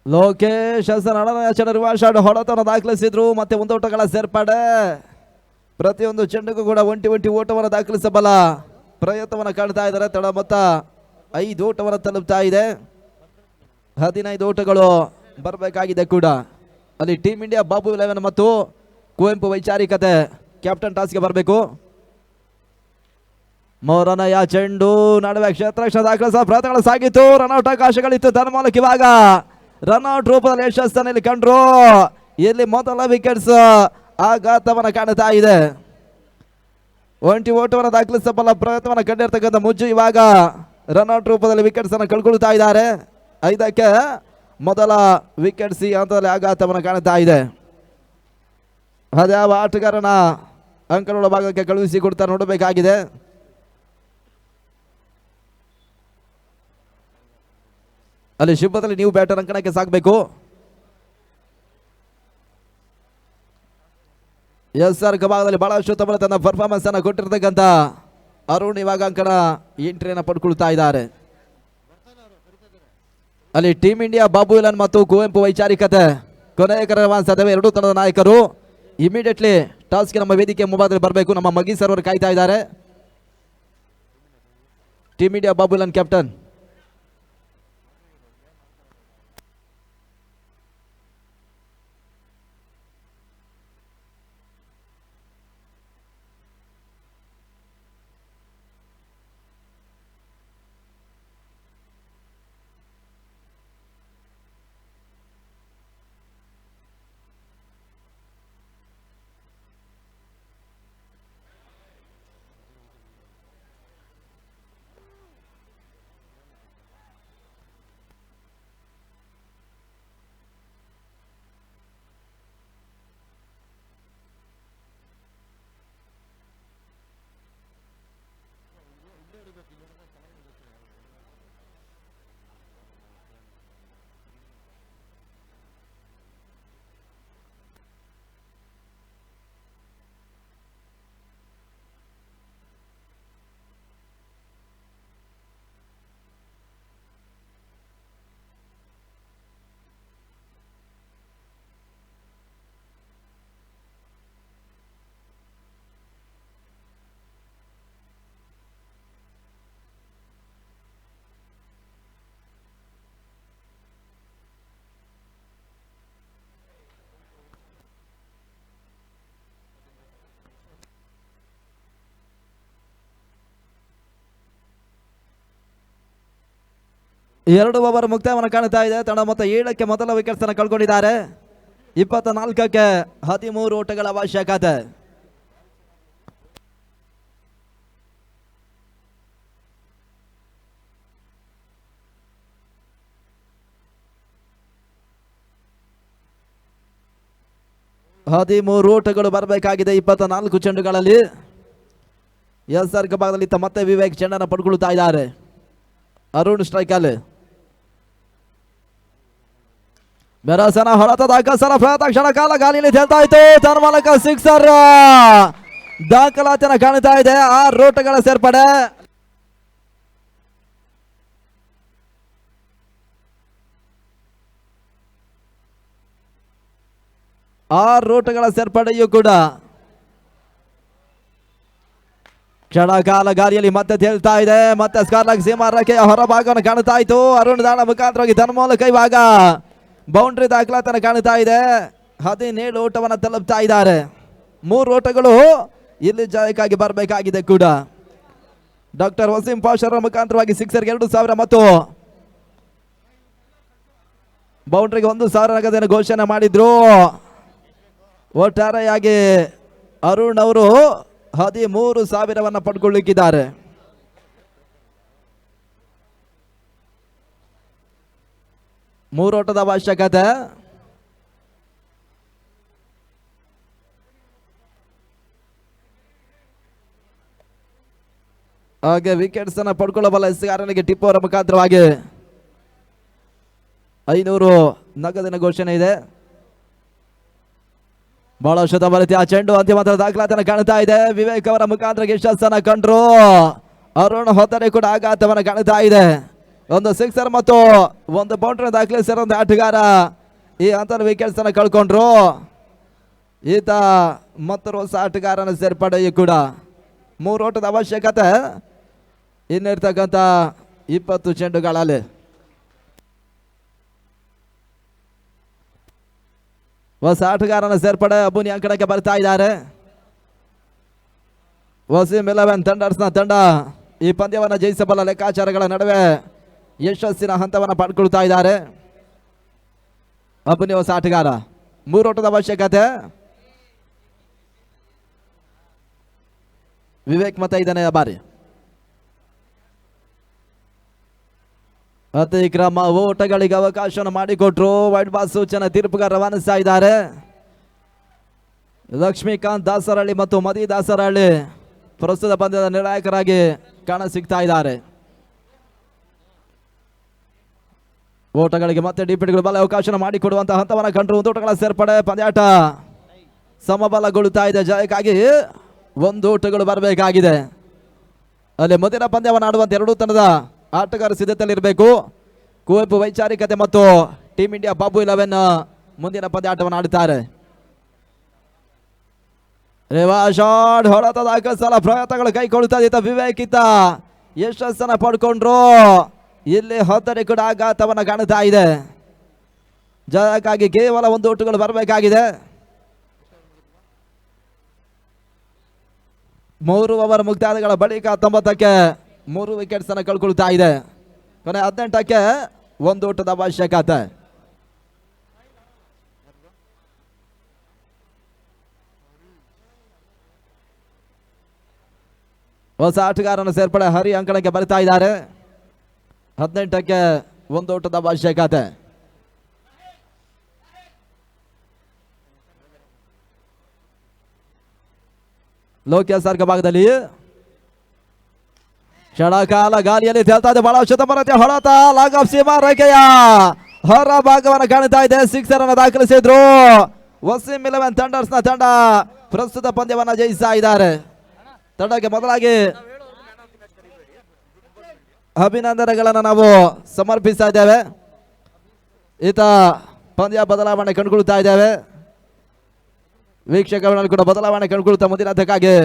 ಲೋಕೇಶ್ ಹೊಡೆತವನ್ನು ದಾಖಲಿಸಿದ್ರು. ಮತ್ತೆ 1 ಓಟಗಳ ಸೇರ್ಪಡೆ. ಪ್ರತಿಯೊಂದು ಚೆಂಡಿಗೂ ಕೂಡ ಒಂಟಿ ಓಟವನ್ನು ದಾಖಲಿಸಬಲ್ಲ ಪ್ರಯತ್ನವನ್ನು ಕಾಣ್ತಾ ಇದ್ದಾರೆ. ತಡ ಮೊತ್ತ 5 ಓಟವನ್ನು ತಲುಪ್ತಾ ಇದೆ. 15 ಓಟಗಳು ಬರಬೇಕಾಗಿದೆ ಕೂಡ. ಅಲ್ಲಿ ಟೀಮ್ ಇಂಡಿಯಾ ಬಾಬು 11 ಮತ್ತು ಕುವೆಂಪು ವೈಚಾರಿಕತೆ ಕ್ಯಾಪ್ಟನ್ ಟಾಸ್ಗೆ ಬರಬೇಕು. ಮೂರನೆಯ ಚೆಂಡು ನಡುವೆ ಕ್ಷೇತ್ರ ದಾಖಲಿಸುವ ಪ್ರಯತ್ನಗಳು ಸಾಗಿತ್ತು. ರನ್ಔಟ್ ಅವಕಾಶಗಳಿತ್ತು. ತನ್ಮೂಲಕ ಇವಾಗ ರನ್ಔಟ್ ರೂಪದಲ್ಲಿ ಯಶಸ್ಸನ್ನು ಕಂಡ್ರು. ಇಲ್ಲಿ ಮೊದಲ ವಿಕೆಟ್ಸ್ ಆಘಾತವನ್ನು ಕಾಣುತ್ತಾ ಇದೆ. ಒಂಟಿ ಓಟವನ್ನು ದಾಖಲಿಸಬಲ್ಲ ಪ್ರಯತ್ನವನ್ನು ಕಂಡಿರ್ತಕ್ಕಂಥ ಮುಜ್ಜು ಇವಾಗ ರನ್ಔಟ್ ರೂಪದಲ್ಲಿ ವಿಕೆಟ್ಸ್ ಅನ್ನು ಕಳ್ಕೊಳ್ತಾ ಇದ್ದಾರೆ. 5ಕ್ಕೆ ಮೊದಲ ವಿಕೆಟ್ಸ್ ಈ ಹಂತದಲ್ಲಿ ಆಘಾತವನ್ನು ಕಾಣುತ್ತಾ ಇದೆ. ಅದ್ಯಾವ ಆಟಗಾರನ ಅಂಕಗಳ ಭಾಗಕ್ಕೆ ಕಳುಹಿಸಿ ಕೊಡ್ತಾ ನೋಡಬೇಕಾಗಿದೆ. ಅಲ್ಲಿ ಶಿಬ್ಬದಲ್ಲಿ ನೀವು ಬ್ಯಾಟರ್ ಅಂಕಣಕ್ಕೆ ಸಾಗಬೇಕು. SR ಭಾಗದಲ್ಲಿ ಬಹಳಷ್ಟು ಉತ್ತಮ ತನ್ನ ಪರ್ಫಾರ್ಮೆನ್ಸ್ ಅನ್ನು ಕೊಟ್ಟಿರ್ತಕ್ಕಂಥ ಅರುಣ್ ಇವಾಗ ಅಂಕಣ ಎಂಟ್ರಿಯನ್ನು ಪಡ್ಕೊಳ್ತಾ ಇದ್ದಾರೆ. ಅಲ್ಲಿ ಟೀಮ್ ಇಂಡಿಯಾ ಬಾಬು 11 ಮತ್ತು ಕುವೆಂಪು ವೈಚಾರಿಕತೆ ಕೊನೆಯ ಸಾಧ್ಯವೇ. 2 ತಂಡದ ನಾಯಕರು ಇಮಿಡಿಯೇಟ್ಲಿ ಟಾಸ್ಗೆ ನಮ್ಮ ವೇದಿಕೆ ಮುಂಭಾಗದಲ್ಲಿ ಬರಬೇಕು. ನಮ್ಮ ಮಗಿ ಸರ್ವರ್ ಕಾಯ್ತಾ ಇದ್ದಾರೆ. Team India Babu 11 captain. ಎರಡು ಓವರ್ ಮುಕ್ತಾಯವನ್ನು ಕಾಣುತ್ತಾ ಇದೆ. ತಂಡ ಮೊತ್ತ 7ಕ್ಕೆ ಮೊದಲ ವಿಕೆಟ್ಸ್ ಅನ್ನು ಕಳ್ಕೊಂಡಿದ್ದಾರೆ. 24ಕ್ಕೆ 13 ಓಟಗಳ ಅವಶ್ಯಕತೆ. 13 ಓಟಗಳು ಬರಬೇಕಾಗಿದೆ 24 ಚೆಂಡುಗಳಲ್ಲಿ. ಎಸ್ಆರ್ ಭಾಗದಲ್ಲಿ ಮತ್ತೆ ವಿವೇಕ್ ಚೆಂಡನ್ನು ಪಡ್ಕೊಳ್ತಾ ಇದ್ದಾರೆ. ಅರುಣ್ ಸ್ಟ್ರೈಕಲ್ ಬೆರಸನ ಹೊರತದ ಅಕಸರ ಪ್ರಯತ್ನ ಕ್ಷಣ ಕಾಲ ಗಾಲಿಯಲ್ಲಿ ತೇಲ್ತಾ ಇತ್ತು. ತನ್ಮೂಲಕ ಸಿಕ್ಸರ್ ದಾಖಲಾತಿಯನ್ನು ಕಾಣ್ತಾ ಇದೆ. 6 ಓಟಗಳ ಸೇರ್ಪಡೆ. ಓಟಗಳ ಸೇರ್ಪಡೆಯೂ ಕೂಡ ಕ್ಷಣಕಾಲ ಗಾಲಿಯಲ್ಲಿ ಮತ್ತೆ ತೇಲ್ತಾ ಇದೆ. ಮತ್ತೆ ಸ್ಕಾರ್ಲಾಗ್ ಸೀಮಾ ರೇಖೆಯ ಹೊರಭಾಗವನ್ನು ಕಾಣ್ತಾ ಇತ್ತು. ಅರುಣ್ ದಾಣ ಮುಖಾಂತರವಾಗಿ ತನ್ಮೂಲಕ ಇವಾಗ ಬೌಂಡ್ರಿ ದಾಖಲಾತಿಯನ್ನು ಕಾಣ್ತಾ ಇದೆ. 17 ಓಟವನ್ನು ತಲುಪ್ತಾ ಇದ್ದಾರೆ. 3 ಓಟಗಳು ಇಲ್ಲಿ ಜಯಕ್ಕಾಗಿ ಬರಬೇಕಾಗಿದೆ ಕೂಡ. ಡಾಕ್ಟರ್ ವಸೀಂ ಪಾಷರ ಮುಖಾಂತರವಾಗಿ ಸಿಕ್ಸರ್ಗೆ 2000 ಮತ್ತು ಬೌಂಡ್ರಿಗೆ 1000 ನಗದನ್ನು ಘೋಷಣೆ ಮಾಡಿದ್ರು. ಒಟ್ಟಾರೆಯಾಗಿ ಅರುಣ್ ಅವರು 13,000 ಪಡ್ಕೊಳ್ಳಿಕ್ಕಿದ್ದಾರೆ. ಮೂರು ಓಟದ ಅವಶ್ಯಕತೆ. ಹಾಗೆ ವಿಕೆಟ್ಸ್ ಅನ್ನ ಪಡ್ಕೊಳ್ಳಬಲ್ಲ ಎಸ್ಗಾರನಿಗೆ ಟಿಪ್ಪು ಅವರ ಮುಖಾಂತರವಾಗಿ 500 ನಗದಿನ ಘೋಷಣೆ ಇದೆ. ಬಹಳ ಶುದ್ಧ ಆ ಚೆಂಡು ಅಂತಿಮ ದಾಖಲಾತಿಯನ್ನು ಕಾಣ್ತಾ ಇದೆ. ವಿವೇಕ್ ಅವರ ಮುಖಾಂತರ ಯಶಸ್ಸನ್ನ ಕಂಡ್ರು. ಅರುಣ್ ಹೊತ್ತರೆ ಕೂಡ ಆಘಾತವನ್ನು ಕಾಣ್ತಾ ಇದೆ. ಒಂದು ಸಿಕ್ಸರ್ ಮತ್ತು ಒಂದು ಬೌಂಡ್ರಿ ದಾಖಲಿಸಿರುವಂತಹ ಆಟಗಾರ ಈ ಹಂತದ ವಿಕೆಟ್ಸ್ ಅನ್ನು ಕಳ್ಕೊಂಡ್ರು. ಈತ ಮತ್ತೊಂದು ಹೊಸ ಆಟಗಾರನ ಸೇರ್ಪಡೆಯೂ ಕೂಡ. 3 ಓಟದ ಅವಶ್ಯಕತೆ ಇನ್ನಿರ್ತಕ್ಕಂಥ 20 ಚೆಂಡುಗಳಲ್ಲಿ. ಹೊಸ ಆಟಗಾರನ ಸೇರ್ಪಡೆ ಅಬುನಿ ಅಂಕಣಕ್ಕೆ ಬರ್ತಾ ಇದ್ದಾರೆ. ವಸೀಂ 11 ಥಂಡರ್ಸ್ನ ತಂಡ ಈ ಪಂದ್ಯವನ್ನು ಜಯಿಸಬಲ್ಲ ಲೆಕ್ಕಾಚಾರಗಳ ನಡುವೆ ಯಶಸ್ಸಿನ ಹಂತವನ್ನು ಪಡ್ಕೊಳ್ತಾ ಇದ್ದಾರೆ. ಅಬುನಿ ಹೊಸ ಆಟಗಾರ. 3 ಓಟದ ಅವಶ್ಯಕತೆ. ವಿವೇಕ್ ಮತ್ತೆ 5ನೇ ಬಾರಿ. ಅತಿಕ್ರಮ ಓಟಗಳಿಗೆ ಅವಕಾಶವನ್ನು ಮಾಡಿಕೊಟ್ರು. ವೈಡ್ ಬಾಲ್ ಸೂಚನೆ ತೀರ್ಪುಗಾರ ರವಾನಿಸ್ತಾ ಇದ್ದಾರೆ. ಲಕ್ಷ್ಮೀಕಾಂತ್ ದಾಸರಹಳ್ಳಿ ಮತ್ತು ಮದಿ ದಾಸರಹಳ್ಳಿ ಪ್ರಸ್ತುತ ಪಂದ್ಯದ ನಿರ್ಣಾಯಕರಾಗಿ ಕಾಣ ಸಿಗ್ತಾ ಇದ್ದಾರೆ. ಓಟಗಳಿಗೆ ಮತ್ತೆ ಡಿಪಿಟ್ಗಳು ಬಲ ಅವಕಾಶ ಮಾಡಿಕೊಡುವಂತಹ ಹಂತವನ್ನು ಕಂಡ್ರು. 1 ಓಟಗಳ ಸೇರ್ಪಡೆ. ಪಂದ್ಯಾಟ ಸಮಬಲಗೊಳ್ಳುತ್ತಾ ಇದೆ. ಜಯಕ್ಕಾಗಿ 1 ಓಟಗಳು ಬರಬೇಕಾಗಿದೆ. ಅಲ್ಲಿ ಮುಂದಿನ ಪಂದ್ಯವನ್ನು ಆಡುವಂತ 2 ತಂಡದ ಆಟಗಾರ ಸಿದ್ಧತೆಯಲ್ಲಿರಬೇಕು. ಕುವೆಂಪು ವೈಚಾರಿಕತೆ ಮತ್ತು ಟೀಮ್ ಇಂಡಿಯಾ ಬಾಬು 11 ಮುಂದಿನ ಪಂದ್ಯಾಟವನ್ನು ಆಡುತ್ತಾರೆ. ರೇವಾ ಶಾಟ್ ಹೊರತದ ಅಕಸಲ ಪ್ರಯತ್ನಗಳು ಕೈಗೊಳ್ಳುತ್ತಾ ಇದ್ದ ವಿವೇಕ್ ಇತ್ತ ಯಶಸ್ಸನ್ನು ಪಡ್ಕೊಂಡ್ರು. ಇಲ್ಲಿ ಹೊತ್ತರೆ ಕೂಡ ಆಘಾತವನ್ನು ಕಾಣ್ತಾ ಇದೆ. ಜಯಕ್ಕಾಗಿ ಕೇವಲ 1 ಓಟಗಳು ಬರಬೇಕಾಗಿದೆ. 3 ಓವರ್ ಮುಕ್ತಾಯಗಳ ಬಳಿಕ 90ಕ್ಕೆ 3 ವಿಕೆಟ್ಸ್ ಅನ್ನು ಕಳ್ಕೊಳ್ತಾ ಇದೆ. ಕೊನೆ 18ಕ್ಕೆ 1 ಓಟದ ಅವಶ್ಯಕತೆ. ಹೊಸ ಆಟಗಾರನ ಸೇರ್ಪಡೆ ಹರಿ ಅಂಕಣಕ್ಕೆ ಬರ್ತಾ ಇದ್ದಾರೆ. 18ಕ್ಕೆ 1 ಓಟದ ಅವಶ್ಯಕತೆ. ಲೋಕೇಶ್ ಸರ್ಗ ಭಾಗದಲ್ಲಿ ಕ್ಷಣಕಾಲ ಗಾಲಿಯಲ್ಲಿ ತೇಲ್ತಾ ಇದೆ. ಬಹಳ ಶತಮರತೆ ಹೊರತ ಲಾಗ್ ಆಫ್ ಸೀಮಾ ರೇಖೆಯ ಹೊರ ಭಾಗವನ್ನು ಕಾಣ್ತಾ ಇದೆ. ಸಿಕ್ಸರ್ ಅನ್ನು ದಾಖಲಿಸಿದ್ರು. ವಸೀಂ 11 ಥಂಡರ್ಸ್ನ ತಂಡ ಪ್ರಸ್ತುತ ಪಂದ್ಯವನ್ನು ಜಯಿಸ್ತಾ ಇದ್ದಾರೆ. ತಂಡಕ್ಕೆ ಮೊದಲಾಗಿ ಅಭಿನಂದನೆಗಳನ್ನು ನಾವು ಸಮರ್ಪಿಸ್ತಾ ಇದ್ದೇವೆ. ಈತ ಪಂದ್ಯ ಬದಲಾವಣೆ ಕಂಡುಕೊಳ್ತಾ ಇದ್ದೇವೆ. ವೀಕ್ಷಕರಲ್ಲಿ ಕೂಡ ಬದಲಾವಣೆ ಕಂಡುಕೊಳ್ತಾ ಮುಂದಿನ ಹಂತಕ್ಕಾಗಿ